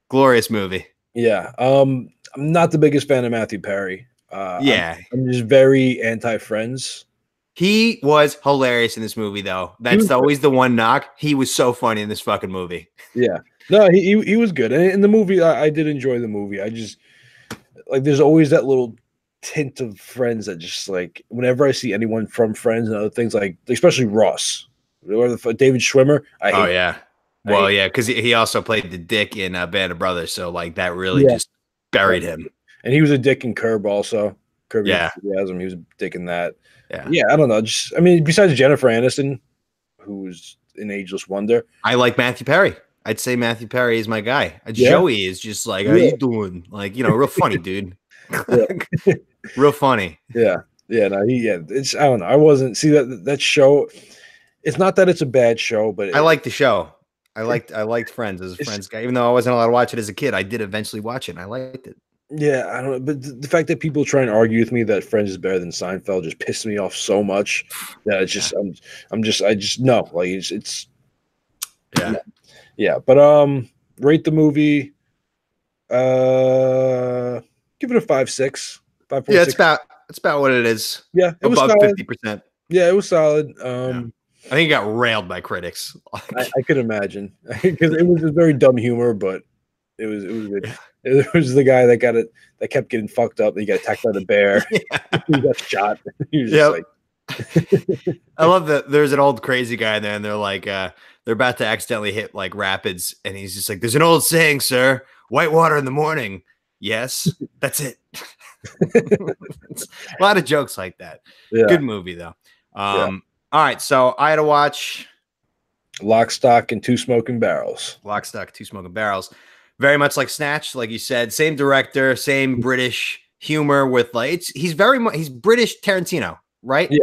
glorious movie. Yeah. I'm not the biggest fan of Matthew Perry. I'm just very anti-Friends. He was hilarious in this movie, though. That's always the one knock. He was so funny in this fucking movie. Yeah. No, he was good. And in the movie, I did enjoy the movie. I just, like, there's always that little tint of Friends that just, like, whenever I see anyone from Friends and other things, like, especially Ross, or David Schwimmer, I hate yeah. Well, yeah, because he also played the dick in Band of Brothers, so like that really just buried him. And he was a dick in Curb also. Curb Enthusiasm, he was a dick in that. Yeah, I don't know. Just, I mean, besides Jennifer Aniston, who's in Ageless Wonder, I like Matthew Perry. I'd say Matthew Perry is my guy. Joey is just like, how you doing? Like, real funny, dude. Real funny. Yeah. No, it's, I don't know. I wasn't that show. It's not that it's a bad show, but I like the show. I liked Friends as a Friends guy. Even though I wasn't allowed to watch it as a kid, I did eventually watch it, and I liked it. Yeah, I don't know. But the fact that people try and argue with me that Friends is better than Seinfeld just pissed me off so much that it's just I just no. Like it's yeah. But rate the movie. Give it a 5.6. 5.6. Yeah, it's about what it is. Yeah, it above was 50%. Yeah, it was solid. I think it got railed by critics. I could imagine because it was a very dumb humor, but it was good. Yeah. It was the guy that kept getting fucked up. He got attacked by the bear. He got shot. He was just like. I love that. There's an old crazy guy there, and they're like, they're about to accidentally hit like rapids, and he's just like, "There's an old saying, sir. White water in the morning. Yes, that's it." A lot of jokes like that. Yeah. Good movie though. All right, so I had to watch Lock, Stock, and Two Smoking Barrels. Lock, Stock, Two Smoking Barrels. very much like Snatch, like you said, same director, same British humor with like he's British Tarantino, right? Yeah.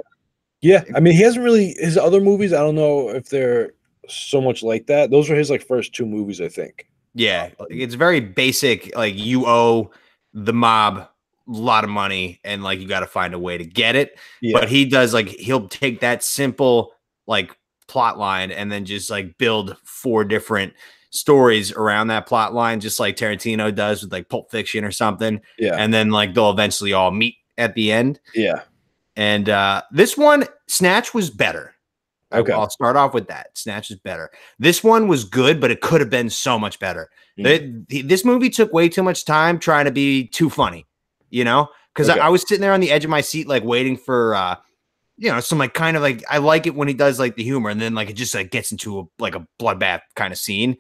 Yeah. I mean, he hasn't really his other movies, I don't know if they're so much like that. Those were his like first 2 movies, I think. Yeah, it's very basic. Like you owe the mob a lot of money, and like you got to find a way to get it. Yeah. But he does like he'll take that simple like plot line and then just like build 4 different stories around that plot line, just like Tarantino does with like Pulp Fiction or something. Yeah, and then like they'll eventually all meet at the end. Yeah, and this one, Snatch, was better. Okay. I'll start off with that. Snatch is better. This one was good, but it could have been so much better. This movie took way too much time trying to be too funny, you know? Because I was sitting there on the edge of my seat, like waiting for, you know, some like kind of like, I like it when he does like the humor, and then like it just like gets into a bloodbath kind of scene.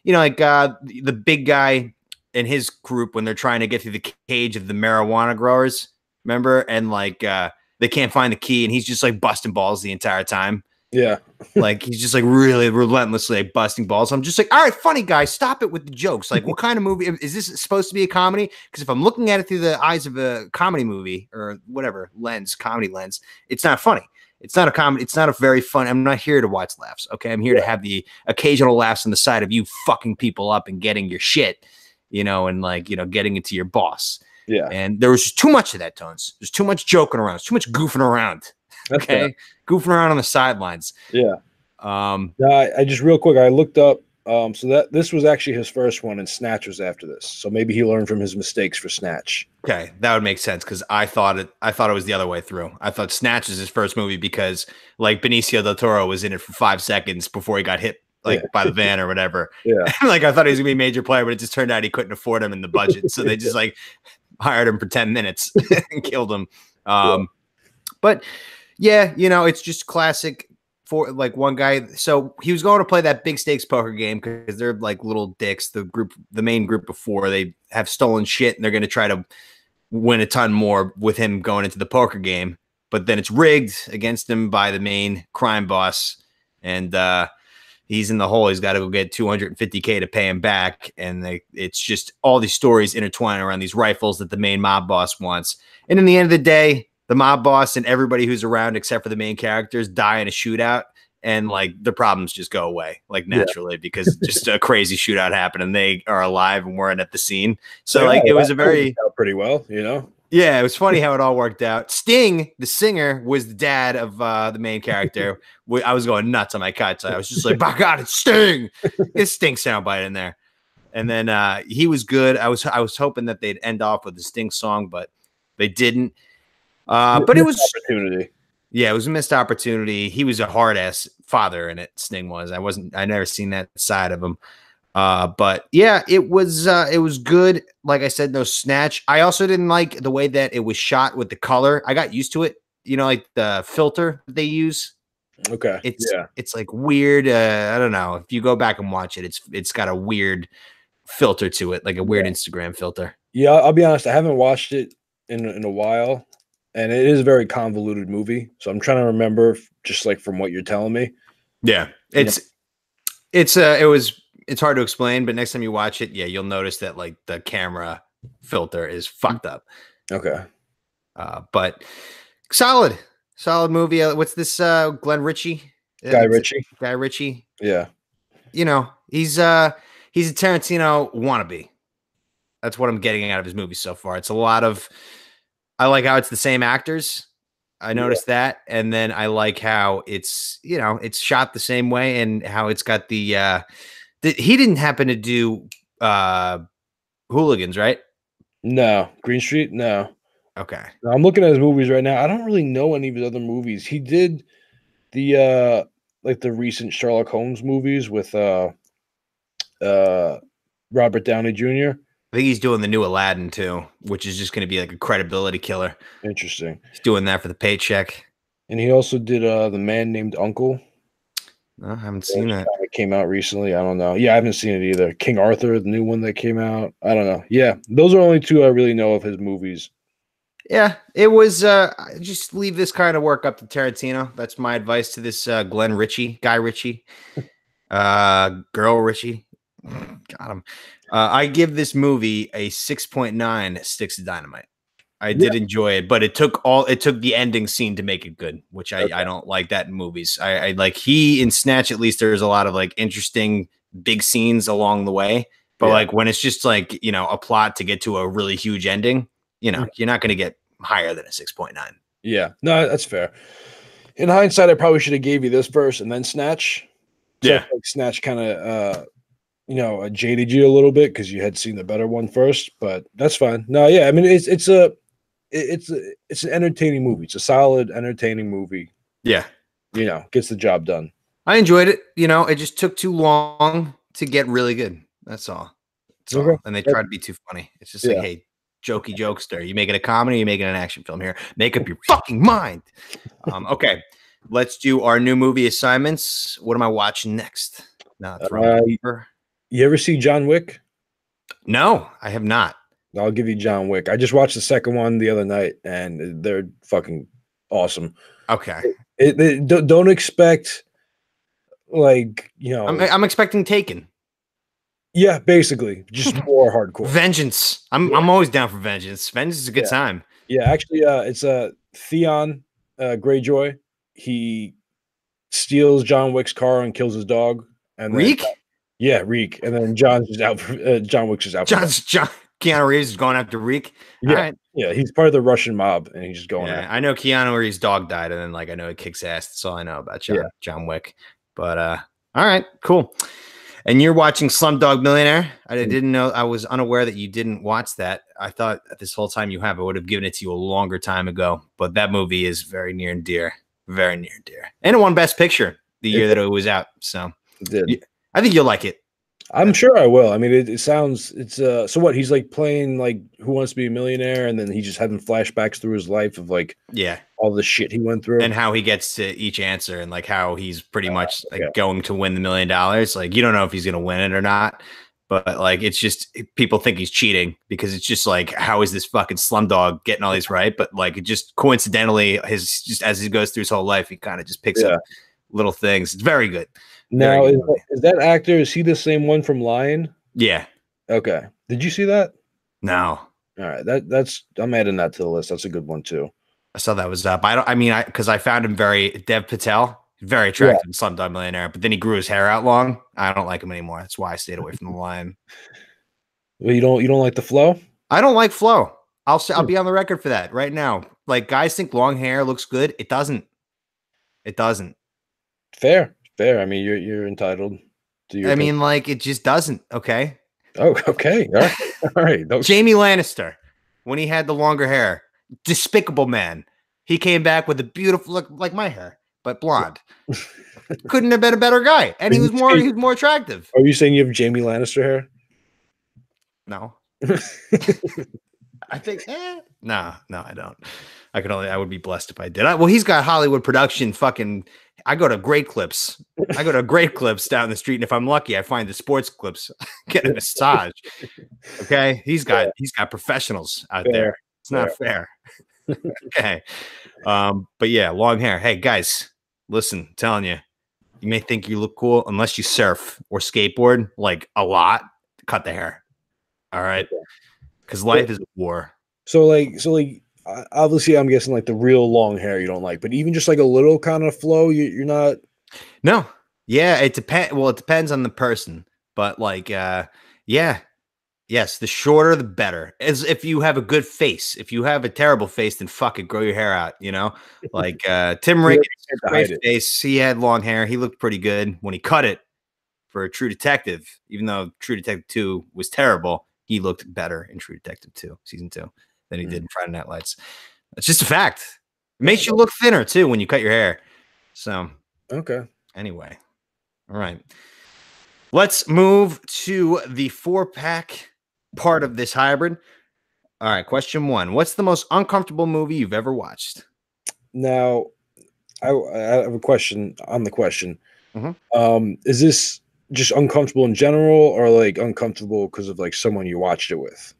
You know, like the big guy and his group when they're trying to get through the cage of the marijuana growers, remember? And like they can't find the key, and he's just like busting balls the entire time. Yeah. Like he's just like really relentlessly like busting balls. I'm just like, all right, funny guy, stop it with the jokes. Like, what kind of movie is this supposed to be? A comedy? Because if I'm looking at it through the eyes of a comedy movie or whatever comedy lens, it's not funny. It's not a comedy. It's not a very fun. I'm not here to watch laughs. Okay. I'm here to have the occasional laughs on the side of you fucking people up and getting your shit, you know, and like, you know, getting it to your boss. Yeah. And there was just too much of that, Tones. There's too much joking around. There's too much goofing around. Okay. Goofing around on the sidelines. Yeah. I just real quick, I looked up. So that this was actually his first one, and Snatch was after this. So maybe he learned from his mistakes for Snatch. Okay, that would make sense because I thought it was the other way through. I thought Snatch is his first movie because like Benicio del Toro was in it for 5 seconds before he got hit by the van or whatever. Yeah. Like I thought he was gonna be a major player, but it just turned out he couldn't afford him in the budget, so they just like hired him for 10 minutes and killed him. But yeah, you know, it's just classic for like one guy. So he was going to play that big stakes poker game because they're like little dicks. The main group before, they have stolen shit and they're going to try to win a ton more with him going into the poker game. But then it's rigged against him by the main crime boss. And he's in the hole. He's got to go get $250K to pay him back. And it's just all these stories intertwined around these rifles that the main mob boss wants. And in the end of the day, the mob boss and everybody who's around except for the main characters die in a shootout, and like the problems just go away like naturally because just a crazy shootout happened and they are alive and weren't at the scene. So like it was a very pretty well, you know. Yeah, it was funny how it all worked out. Sting, the singer, was the dad of the main character. I was going nuts on my cuts. I was just like, "My God, it's Sting!" It's Sting soundbite in there, and then he was good. I was hoping that they'd end off with the Sting song, but they didn't. But it was opportunity. Yeah, it was a missed opportunity. He was a hard ass father in it. Sting was. I never seen that side of him. But yeah, it was good. Like I said, no Snatch. I also didn't like the way that it was shot with the color. I got used to it. You know, like the filter they use. Okay. It's like weird. I don't know. If you go back and watch it, it's got a weird filter to it, like a weird Instagram filter. Yeah, I'll be honest. I haven't watched it in a while. And it is a very convoluted movie. So I'm trying to remember just like from what you're telling me. Yeah. It's hard to explain, but next time you watch it, yeah, you'll notice that like the camera filter is fucked up. Okay. But solid movie. What's this? Glenn Ritchie? Guy Ritchie. Guy Ritchie. Yeah. You know, he's a Tarantino wannabe. That's what I'm getting out of his movies so far. It's a lot of, I like how it's the same actors. I noticed that. And then I like how it's, you know, it's shot the same way and how it's got he didn't happen to do Hooligans, right? No. Green Street? No. Okay. I'm looking at his movies right now. I don't really know any of his other movies. He did the like the recent Sherlock Holmes movies with Robert Downey Jr. I think he's doing the new Aladdin too, which is just going to be like a credibility killer. Interesting. He's doing that for the paycheck. And he also did The Man Named Uncle. No, I haven't seen that. It came out recently. I don't know. Yeah, I haven't seen it either. King Arthur, the new one that came out. I don't know. Yeah, those are only 2 I really know of his movies. Yeah, it was just leave this kind of work up to Tarantino. That's my advice to this Glenn Ritchie, Guy Ritchie, girl Ritchie. God Got him. I give this movie a 6.9 sticks of dynamite. I did enjoy it, but it took the ending scene to make it good, which I don't like that in movies. I like in Snatch, at least there's a lot of like interesting big scenes along the way. But like when it's just like, you know, a plot to get to a really huge ending, you know, you're not going to get higher than a 6.9. Yeah, no, that's fair. In hindsight, I probably should have gave you this first and then Snatch. So Yeah. like Snatch kind of, you know, jaded you a little bit because you had seen the better one first, but that's fine. No, yeah, I mean, it's an entertaining movie. It's a solid, entertaining movie. Yeah. You know, gets the job done. I enjoyed it. You know, it just took too long to get really good. That's all. That's all. And they tried to be too funny. It's just like, hey, jokey jokester. You making a comedy? You making an action film here? Make up your fucking mind. Okay, let's do our new movie assignments. What am I watching next? You ever see John Wick? No, I have not. I'll give you John Wick. I just watched the second one the other night, and they're fucking awesome. Okay. Don't expect, like, you know. I'm expecting Taken. Yeah, basically, just more hardcore. Vengeance. I'm always down for Vengeance. Vengeance is a good time. Yeah, actually, it's Theon Greyjoy. He steals John Wick's car and kills his dog. And Reek. Reek. And then John's just out. John Wick's just out. Keanu Reeves is going after Reek. Yeah, all right. Yeah, he's part of the Russian mob, and he's just going. Yeah, I know Keanu Reeves' dog died, and then like I know it kicks ass. That's all I know about John Wick. But all right, cool. And you're watching Slumdog Millionaire. I didn't know. I was unaware that you didn't watch that. I thought this whole time you have. I would have given it to you a longer time ago. But that movie is very near and dear, and it won Best Picture the year that it was out. So I think you'll like it. I'm sure I will. I mean, it sounds. It's so what he's like playing like Who Wants to Be a Millionaire, and then he just having flashbacks through his life of like all the shit he went through, and how he gets to each answer, and like how he's pretty much like going to win the $1 million. Like you don't know if he's gonna win it or not, but like it's just people think he's cheating because it's just like how is this fucking slumdog getting all these right? But like it just coincidentally just as he goes through his whole life, he kind of just picks up little things. It's very good. Now, is that actor? Is he the same one from Lion? Yeah. Okay. Did you see that? No. All right. That's I'm adding that to the list. That's a good one too. I saw that was up. Because I found him Dev Patel, very attractive in Slumdog Millionaire, but then he grew his hair out long. I don't like him anymore. That's why I stayed away from the Lion. Well, you don't like the flow? I don't like flow. I'll be on the record for that right now. Like guys think long hair looks good. It doesn't. It doesn't. Fair. I mean, you're entitled to your. I mean, like it just doesn't. Okay. Oh, okay. All right. Jamie Lannister, when he had the longer hair, despicable man. He came back with a beautiful look, like my hair, but blonde. Couldn't have been a better guy, and he was more attractive. Are you saying you have Jamie Lannister hair? No. I think. No, I don't. I would be blessed if I did. Well, he's got Hollywood production. Fucking. I go to Great Clips. Down the street, and if I'm lucky, I find the sports clips. Get a massage. Okay, he's got professionals out there. It's not fair. Okay, but yeah, long hair. Hey guys, listen, I'm telling you, you may think you look cool unless you surf or skateboard like a lot. Cut the hair. All right, because life is a war. So obviously, I'm guessing like the real long hair you don't like, but even just like a little kind of flow, you're not. No, yeah, it depends. Well, it depends on the person, but like, yes, the shorter the better. As if you have a good face. If you have a terrible face, then fuck it, grow your hair out. You know, like Tim Riggins, great face. He had long hair. He looked pretty good when he cut it for True Detective. Even though True Detective 2 was terrible, he looked better in True Detective 2, season 2. Than he did in Friday Night Lights. It's just a fact. It makes you look thinner too when you cut your hair. So okay. Anyway, all right. Let's move to the 4-pack part of this hybrid. All right. Question 1: what's the most uncomfortable movie you've ever watched? Now, I have a question on the question. Mm-hmm. Is this just uncomfortable in general, or like uncomfortable because of like someone you watched it with?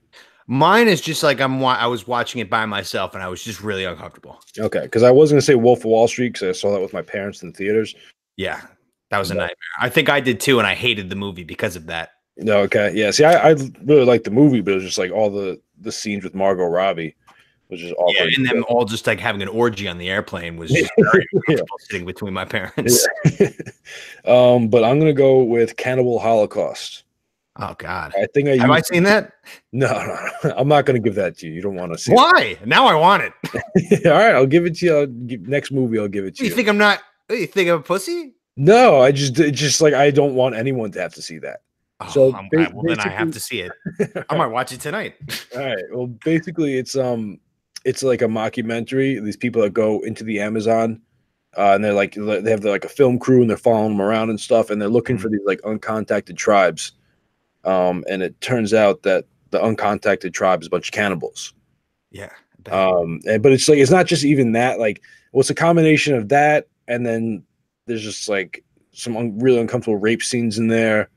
Mine is just like I was watching it by myself and I was just really uncomfortable. Okay, because I was going to say Wolf of Wall Street because I saw that with my parents in the theaters. Yeah, that was a nightmare. I think I did too, and I hated the movie because of that. No, okay, yeah. See, I really liked the movie, but it was just like all the scenes with Margot Robbie was just awkward. Yeah, and them all just like having an orgy on the airplane was just very uncomfortable sitting between my parents. Yeah. But I'm gonna go with Cannibal Holocaust. Oh God, I think have I seen that? No, I'm not gonna give that to you. You don't want to see it. Why? Now I want it. All right, I'll give it to you. Next movie, I'll give it to you. You think I'm not? You think I'm a pussy? No, it's just like I don't want anyone to have to see that. Oh, So well, then I have to see it. I might watch it tonight. All right. Well, basically, it's like a mockumentary. These people that go into the Amazon, and they're like they have like a film crew, and they're following them around and stuff, and they're looking for these like uncontacted tribes. And it turns out that the uncontacted tribe is a bunch of cannibals. Yeah. But it's like it's not just even that. Like, it's a combination of that, and then there's just like some really uncomfortable rape scenes in there,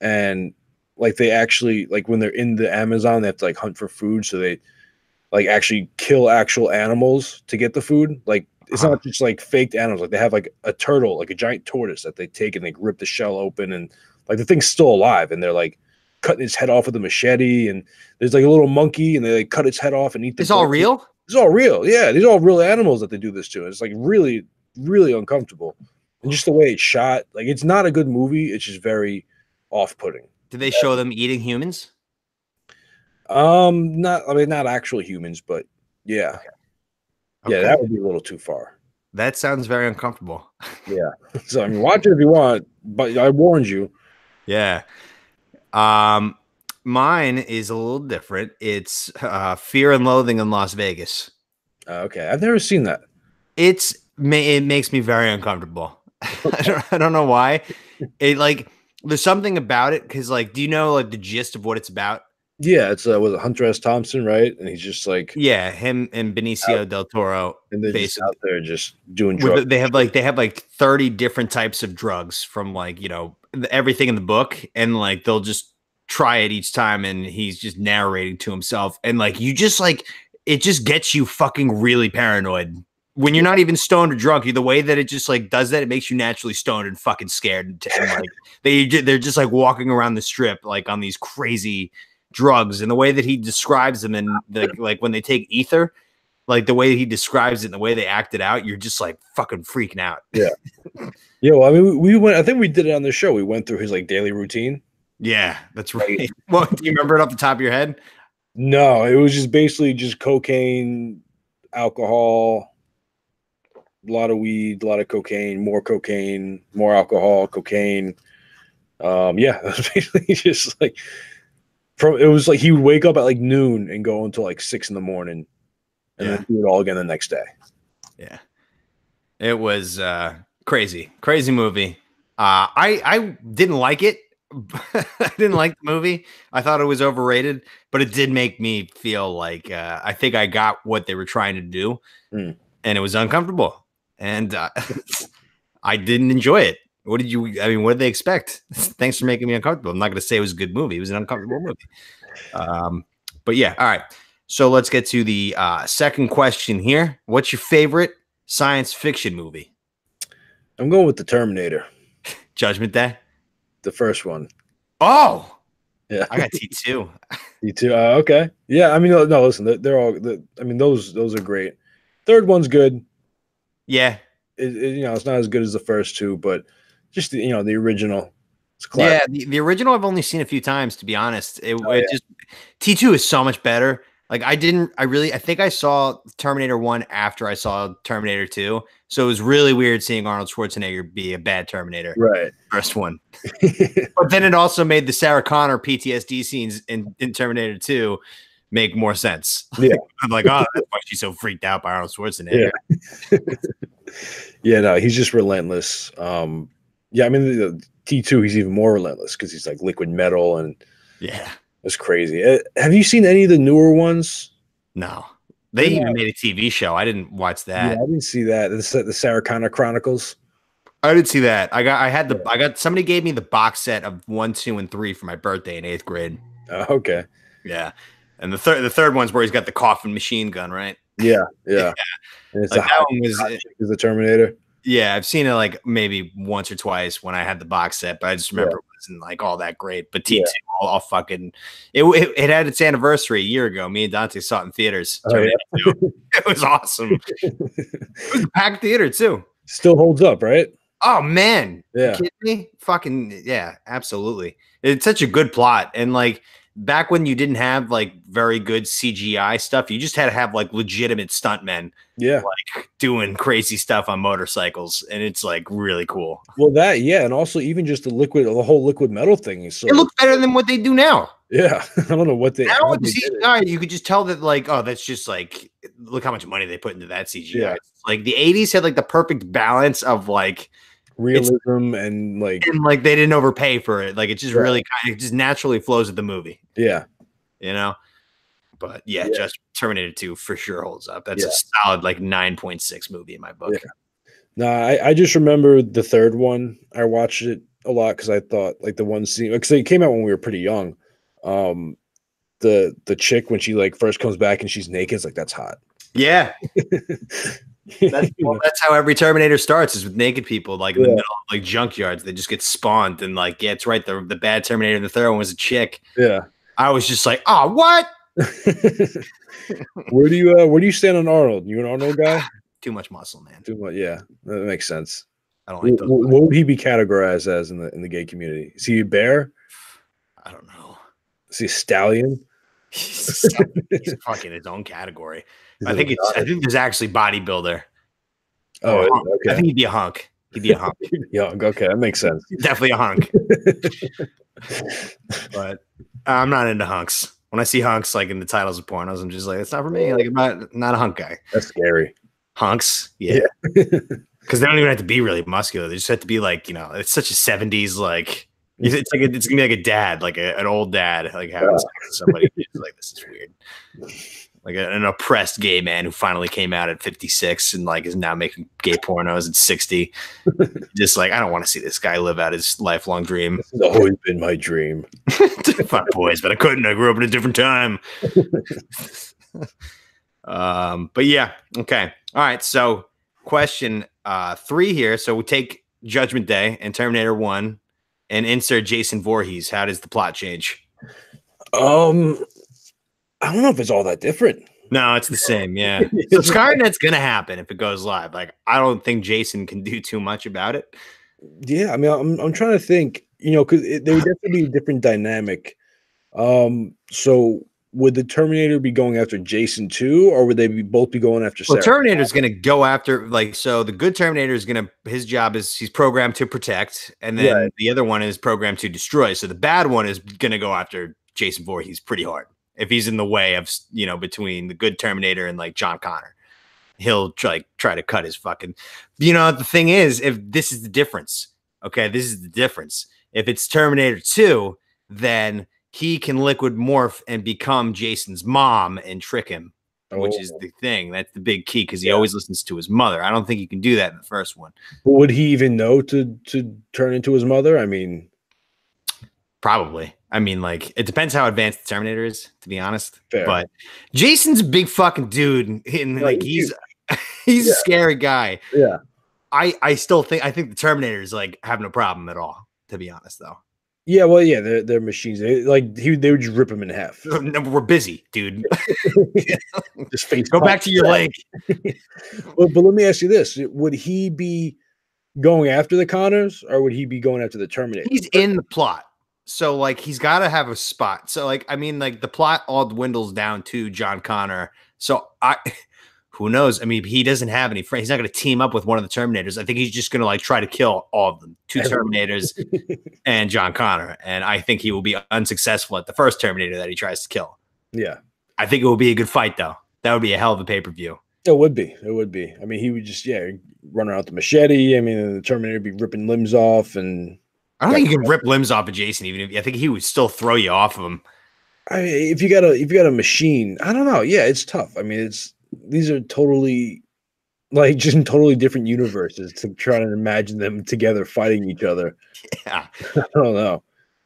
and like they actually like when they're in the Amazon, they have to like hunt for food, so they like actually kill actual animals to get the food. Like it's not just like faked animals. Like they have like a turtle, like a giant tortoise that they take and they rip the shell open, and like the thing's still alive, and they're like cutting its head off with a machete, and there's like a little monkey, and they like cut its head off and eat the It's all real? It's all real. Yeah, these are all real animals that they do this to. It's like really, really uncomfortable. And just the way it's shot, like it's not a good movie. It's just very off-putting. Did they show them eating humans? Not actual humans, but yeah. Okay. Yeah, that would be a little too far. That sounds very uncomfortable. Yeah. So I mean, watch it if you want, but I warned you. Yeah. Mine is a little different. It's Fear and Loathing in Las Vegas. Okay, I've never seen that. It makes me very uncomfortable. I don't know why. It like there's something about it because like, do you know like the gist of what it's about? Yeah, it's was it Hunter S. Thompson, right? And he's just like him and Benicio del Toro, and they're just out there just doing drugs. They have like 30 different types of drugs from like everything in the book, and like they'll just try it each time, and he's just narrating to himself, and like you just like it just gets you fucking really paranoid when you're not even stoned or drunk. The way that it just like does that, it makes you naturally stoned and fucking scared, and like they're just like walking around the strip like on these crazy drugs, and the way that he describes them, and like when they take ether, like the way he describes it and the way they act it out, you're just like fucking freaking out. Yeah. Yeah. Well, I mean, we went, I think we did it on the show. We went through his like daily routine. Yeah, that's right. Well, do you remember it off the top of your head? No, it was just basically just cocaine, alcohol, a lot of weed, a lot of cocaine, more alcohol, cocaine. Yeah, it was basically just like it was like he would wake up at like noon and go until like 6 a.m. and then do it all again the next day. Yeah, it was crazy movie. I didn't like it. I didn't like the movie. I thought it was overrated, but it did make me feel like I think I got what they were trying to do, and it was uncomfortable, and I didn't enjoy it. What did they expect? Thanks for making me uncomfortable. I'm not going to say it was a good movie. It was an uncomfortable movie. But yeah, all right. So let's get to the second question here. What's your favorite science fiction movie? I'm going with The Terminator. Judgment Day? The first one. Oh! Yeah. I got T2. T2. Okay. Yeah, I mean, no, listen, they're all, I mean, those are great. Third one's good. Yeah. It's not as good as the first two, but just the original. It's classic. Yeah, the original I've only seen a few times, to be honest. It just T2 is so much better. Like I think I saw Terminator 1 after I saw Terminator 2. So it was really weird seeing Arnold Schwarzenegger be a bad Terminator. Right. First one. But then it also made the Sarah Connor PTSD scenes in Terminator 2 make more sense. Yeah. I'm like, oh, that's why she's so freaked out by Arnold Schwarzenegger. Yeah. Yeah, no, he's just relentless. Yeah, I mean the T2, he's even more relentless because he's like liquid metal, and yeah, it's crazy. Have you seen any of the newer ones? No, they even made a TV show. I didn't watch that. Yeah, I didn't see that. The Sarah Connor Chronicles. I did see that. Somebody gave me the box set of 1, 2, and 3 for my birthday in 8th grade. Okay. Yeah, and the third one's where he's got the coffin machine gun, right? Yeah. And it's like that one was the Terminator. Yeah, I've seen it like maybe once or twice when I had the box set, but I just remember it wasn't like all that great. But T2, all fucking it had its anniversary a year ago. Me and Dante saw it in theaters. It was awesome. It was a packed theater too. Still holds up, right? Oh man, yeah, you kidding me? Fucking yeah, absolutely. It's such a good plot, and like back when you didn't have like very good CGI stuff, you just had to have like legitimate stuntmen, like doing crazy stuff on motorcycles, and it's like really cool. Well, and also even just the whole liquid metal thing is so. It looks better than what they do now. Yeah, I don't know what they. Now with the CGI, you could just tell that like, oh, that's just like, look how much money they put into that CGI. Yeah. Like the 80s had like the perfect balance of like realism and like they didn't overpay for it. Like it just really kind of just naturally flows with the movie. Yeah, you know. But just Terminator 2 for sure holds up. That's a solid like 9.6 movie in my book. Yeah. No, I just remember the third one. I watched it a lot because I thought like the one scene because it came out when we were pretty young. The chick when she like first comes back and she's naked, it's like that's hot. Yeah. That's how every Terminator starts, is with naked people like in the middle of like junkyards. They just get spawned and like it's right. The bad Terminator in the third one was a chick. Yeah. I was just like, oh, what? Where do you stand on Arnold? You an Arnold guy? Too much muscle, man. Too much, yeah. That makes sense. I don't like those. What would he be categorized as in the gay community? Is he a bear? I don't know. Is he a stallion? He's fucking his own category. I think there's actually bodybuilder. Oh, okay. I think he'd be a hunk. Yeah, okay, that makes sense. Definitely a hunk. But I'm not into hunks. When I see hunks like in the titles of pornos, I'm just like, it's not for me. Like I'm not a hunk guy. That's scary. Hunks, yeah. Because they don't even have to be really muscular. They just have to be like, it's such a 70s like. It's like it's gonna be like a dad, like an old dad, like having sex with somebody. Like this is weird. Like an oppressed gay man who finally came out at 56 and like is now making gay pornos at 60. Just like I don't want to see this guy live out his lifelong dream. This has always been my dream. Fuck boys, but I couldn't. I grew up in a different time. But yeah, okay, all right. So question 3 here. So we take Judgment Day and Terminator 1. And insert Jason Voorhees. How does the plot change? I don't know if it's all that different. No, it's the same. Yeah. So Skynet's gonna happen if it goes live. Like, I don't think Jason can do too much about it. Yeah, I mean, I'm trying to think. Because there would definitely be a different dynamic. So would the Terminator be going after Jason too, or would they both be going after Sarah? Well, Terminator's going to go after, so the good Terminator is his job is he's programmed to protect, and then the other one is programmed to destroy. So the bad one is going to go after Jason Voorhees pretty hard. If he's in the way of, between the good Terminator and like John Connor, he'll try to cut his fucking, the thing is, if this is the difference, okay, this is the difference. If it's Terminator 2, then he can liquid morph and become Jason's mom and trick him, which is the thing. That's the big key because he always listens to his mother. I don't think he can do that in the first one. But would he even know to turn into his mother? I mean, probably. I mean, like, it depends how advanced the Terminator is, to be honest. Fair. But Jason's a big fucking dude, and like he's a scary guy. Yeah. I think the Terminator is like having no problem at all, to be honest, though. Yeah, well, yeah, they're machines. They would just rip him in half. No, we're busy, dude. Just face. Go back to your leg. But let me ask you this: would he be going after the Connors, or would he be going after the Terminator? He's in the plot, so like he's got to have a spot. So like, I mean, like the plot all dwindles down to John Connor. So who knows? I mean, he doesn't have any friends. He's not going to team up with one of the Terminators. I think he's just going to like try to kill all of them. 2 Terminators and John Connor. And I think he will be unsuccessful at the first Terminator that he tries to kill. Yeah. I think it will be a good fight, though. That would be a hell of a pay-per-view. It would be. I mean, he would just, run around with the machete. I mean, the Terminator would be ripping limbs off. And I don't think you can rip limbs off of Jason, even if I think he would still throw you off of him. If you got a machine, I don't know. Yeah, it's tough. I mean, these are totally like just in totally different universes to try to imagine them together fighting each other. Yeah. I don't know.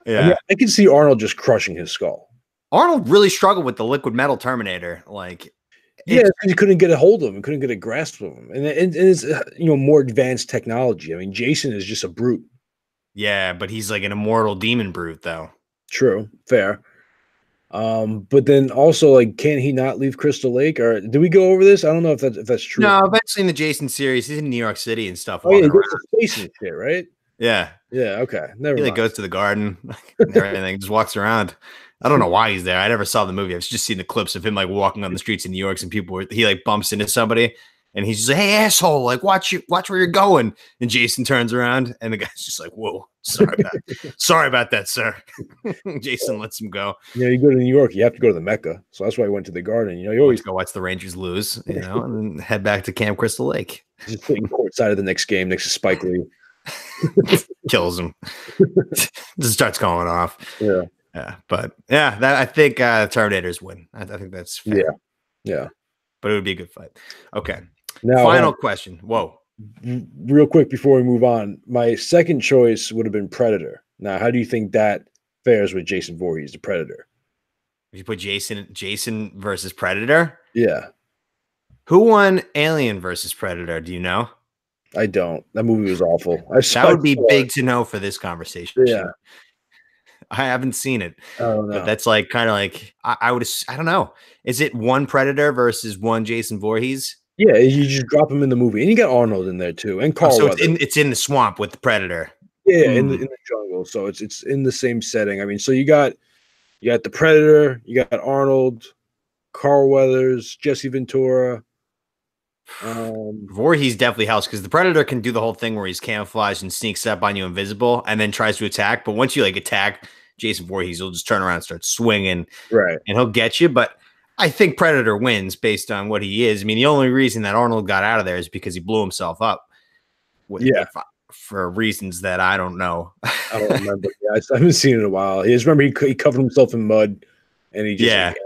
Yeah. I mean, I can see Arnold just crushing his skull. Arnold really struggled with the liquid metal Terminator. Like, he couldn't get a hold of him, couldn't get a grasp of him. And it's more advanced technology. I mean, Jason is just a brute. Yeah, but he's like an immortal demon brute, though. True, fair. But then also, like, can he not leave Crystal Lake? Or did we go over this? I don't know if that's true. No, eventually in the Jason series, he's in New York City and stuff. Oh yeah, he goes to space and shit, right? Yeah. Yeah. Okay. Never He mind. like goes to the garden and everything, just walks around. I don't know why he's there. I never saw the movie. I've just seen the clips of him like walking on the streets in New York, and he like bumps into somebody, and he's just like, "Hey, asshole! Like, watch where you're going." And Jason turns around, and the guy's just like, "Whoa, sorry about that, sir." Jason lets him go. You know, you go to New York, you have to go to the Mecca, so that's why I went to the Garden. You know, you always go watch the Rangers lose, and then head back to Camp Crystal Lake. Just sitting courtside of the next game next to Spike Lee. Kills him. Just starts going off. Yeah. Yeah, but yeah, that I think Terminators win. I think that's fair. Yeah. But it would be a good fight. Okay. Now, final question. Whoa. Real quick before we move on, my second choice would have been Predator. Now, how do you think that fares with Jason Voorhees, the Predator? If you put Jason versus Predator? Yeah. Who won Alien versus Predator? Do you know? I don't. That movie was awful. That would be big to know for this conversation. Yeah. I haven't seen it. Oh, no. But that's like kind of like I don't know. Is it one Predator versus one Jason Voorhees? Yeah, you just drop him in the movie, and you got Arnold in there too, and Carl. So it's in the swamp with the Predator. Yeah, in the jungle. So it's in the same setting. I mean, so you got the Predator, you got Arnold, Carl Weathers, Jesse Ventura. Voorhees definitely helps because the Predator can do the whole thing where he's camouflaged and sneaks up on you invisible and then tries to attack. But once you like attack Jason Voorhees, he'll just turn around and start swinging, right? And he'll get you. But I think Predator wins based on what he is. I mean, the only reason that Arnold got out of there is because he blew himself up. For reasons that I don't know. I don't remember. Yeah, I haven't seen it in a while. I just remember he covered himself in mud, and he just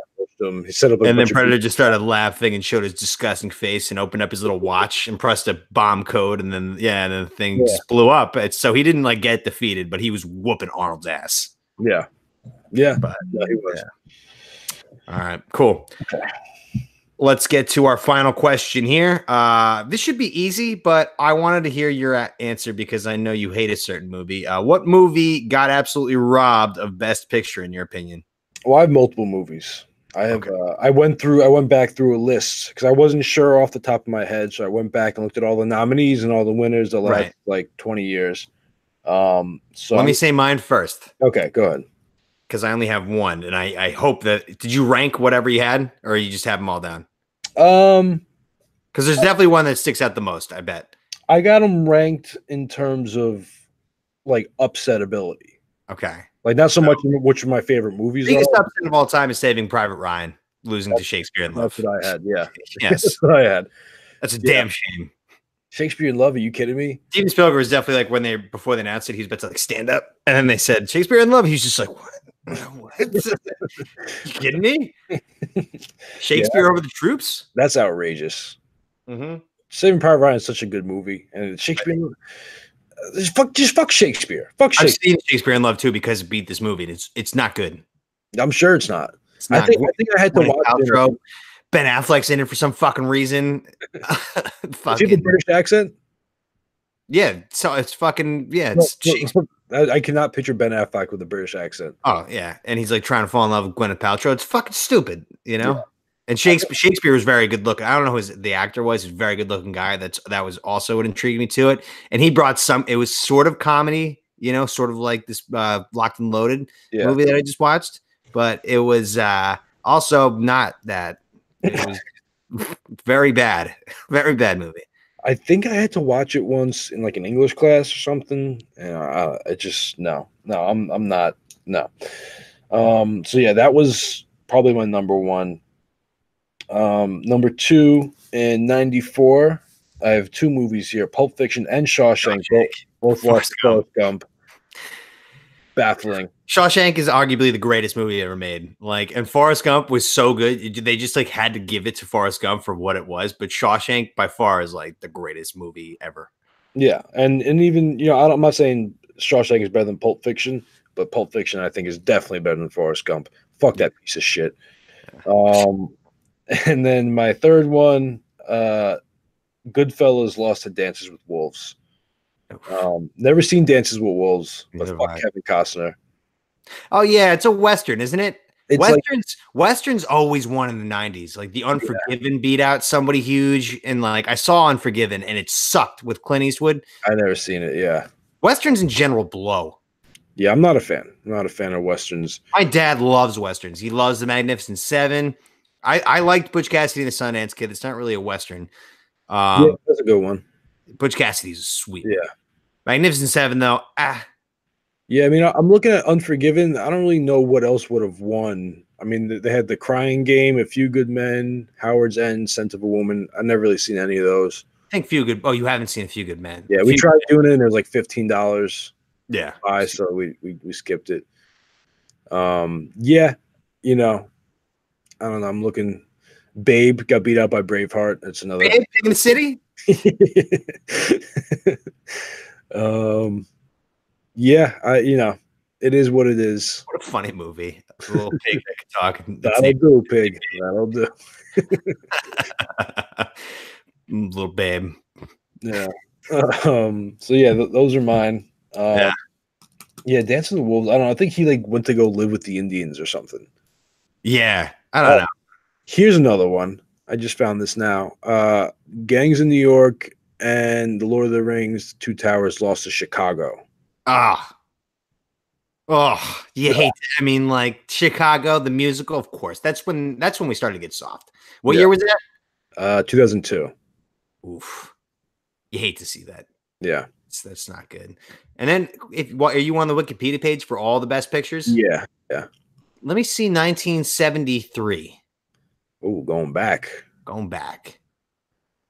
he set up. And then Predator just started laughing and showed his disgusting face and opened up his little watch and pressed a bomb code, and then the thing just blew up. So he didn't like get defeated, but he was whooping Arnold's ass. Yeah, but he was. All right, cool. Okay. Let's get to our final question here. This should be easy, but I wanted to hear your answer because I know you hate a certain movie. What movie got absolutely robbed of Best Picture in your opinion? Well, I have multiple movies. I have. Okay. I went back through a list because I wasn't sure off the top of my head, so I went back and looked at all the nominees and all the winners the last like 20 years. So let me say mine first. Okay, go ahead. Because I only have one, and I hope that did you rank whatever you had, or you just have them all down? Because there's definitely one that sticks out the most. I bet I got them ranked in terms of like upset ability. Okay, like not so much which of my favorite movies. Biggest upset of all time is Saving Private Ryan losing to Shakespeare in Love. That's what I had. Yeah, yes, that's what I had. That's a damn shame. Shakespeare in Love? Are you kidding me? Steven Spielberg was definitely like before they announced it, he was about to like stand up, and then they said Shakespeare in Love. He's just like, what? You kidding me? Shakespeare over the troops? That's outrageous. Mm-hmm. Saving Private Ryan is such a good movie, and Shakespeare. Just fuck Shakespeare. Fuck Shakespeare. I've seen Shakespeare in Love too because it beat this movie. It's not good. I'm sure it's not. I think I had to watch Paltrow. Ben Affleck's in it for some fucking reason. Fucking the British accent. Yeah, so it's fucking It's I cannot picture Ben Affleck with a British accent. Oh yeah, and he's like trying to fall in love with Gwyneth Paltrow. It's fucking stupid, you know. Yeah. And Shakespeare was very good looking. I don't know who the actor was. He's a very good looking guy. That was also what intrigued me to it. And he brought some. It was sort of comedy, you know, sort of like this Locked and Loaded movie that I just watched. But it was also not that. It was very bad movie. I think I had to watch it once in like an English class or something, and I just no, I'm not no. So yeah, that was probably my number one. Number two in '94, I have two movies here: Pulp Fiction and Shawshank. Both watched Forrest Gump. Baffling. Shawshank is arguably the greatest movie ever made. And Forrest Gump was so good. They just like had to give it to Forrest Gump for what it was. But Shawshank by far is like the greatest movie ever. Yeah. And even, you know, I'm not saying Shawshank is better than Pulp Fiction, but Pulp Fiction I think is definitely better than Forrest Gump. Fuck that piece of shit. And then my third one, Goodfellas Lost to Dances with Wolves. Never seen Dances with Wolves, but Neither fuck have I. Kevin Costner. Oh yeah, it's a Western, isn't it? It's Westerns always won in the 90s. Like The Unforgiven beat out somebody huge, and like I saw Unforgiven and it sucked with Clint Eastwood. I never seen it. Yeah. Westerns in general blow. Yeah, I'm not a fan. I'm not a fan of Westerns. My dad loves Westerns. He loves The Magnificent Seven. I liked Butch Cassidy and the Sundance Kid. It's not really a Western. Yeah, that's a good one. Butch Cassidy's sweet. Yeah. Magnificent Seven, though. Yeah, I mean, I'm looking at Unforgiven. I don't really know what else would have won. I mean, they had The Crying Game, A Few Good Men, Howard's End, Scent of a Woman. I've never really seen any of those. I think Few Good. Oh, you haven't seen A Few Good Men. Yeah, we tried doing it, and it was like $15. Yeah. So we skipped it. Yeah, you know, I don't know. I'm looking. Babe got beat out by Braveheart. That's another. Babe in the City? Yeah, it is what it is. What a funny movie. A little pig that can talk. That'll do, pig. That'll do. Little babe. Yeah. So yeah, those are mine. Yeah, Dancing with the Wolves. I don't know. I think he like went to go live with the Indians or something. Yeah, I don't know. Here's another one. I just found this now. Gangs in New York and The Lord of the Rings, Two Towers lost to Chicago. You hate it. I mean, like Chicago, the musical, of course. That's when we started to get soft. What year was that? 2002. Oof. You hate to see that. Yeah. That's not good. And then are you on the Wikipedia page for all the best pictures? Yeah. Let me see 1973. Oh, going back.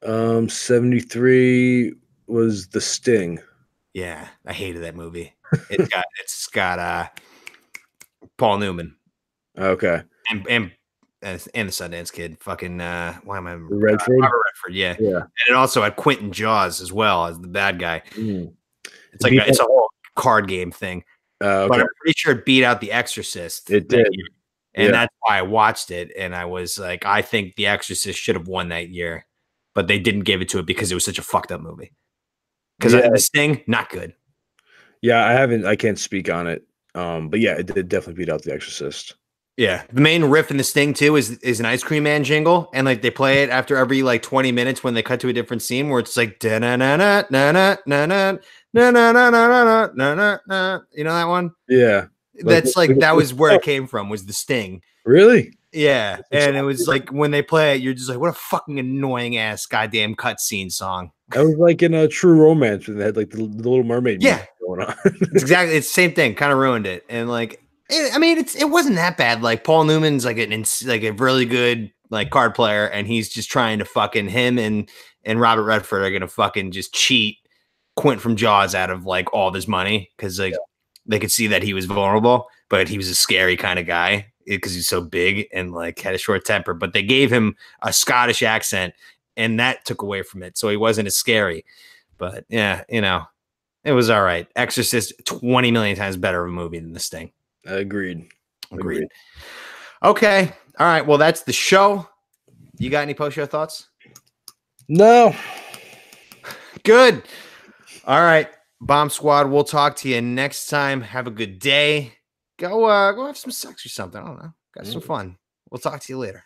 73 was The Sting. Yeah, I hated that movie. It's got Paul Newman. Okay. And the Sundance Kid. Fucking why am I Redford? Robert Redford, yeah. And it also had Quentin Jaws as well as the bad guy. It's like it's a whole card game thing. Okay. But I'm pretty sure it beat out The Exorcist. It did. And that's why I watched it. And I was like, I think The Exorcist should have won that year. But they didn't give it to it because it was such a fucked up movie. Because The Sting, not good. Yeah, I can't speak on it. But yeah, it did definitely beat out The Exorcist. Yeah. The main riff in The Sting too is an Ice Cream Man jingle. And like they play it after every like 20 minutes when they cut to a different scene where it's like da na na na na na na na na na na na na na. You know that one? Yeah. That's like that was where it came from, was The Sting. Really? Yeah. And it was like when they play it, you're just like, what a fucking annoying ass goddamn cutscene song. That was like in a True Romance when they had like the Little Mermaid going on. It's the same thing. Kind of ruined it. And like, it wasn't that bad. Like Paul Newman's like a really good like card player, and he's just trying to fucking him and Robert Redford are gonna fucking just cheat Quint from Jaws out of like all of his money because like they could see that he was vulnerable, but he was a scary kind of guy because he's so big and like had a short temper. But they gave him a Scottish accent, and that took away from it, so he wasn't as scary. But yeah, it was all right. Exorcist 20 million times better of a movie than The Sting. Agreed. Okay. All right. Well, that's the show. You got any post-show thoughts? No. Good. All right. Bomb Squad, we'll talk to you next time. Have a good day. Go have some sex or something. I don't know. Got some fun. We'll talk to you later.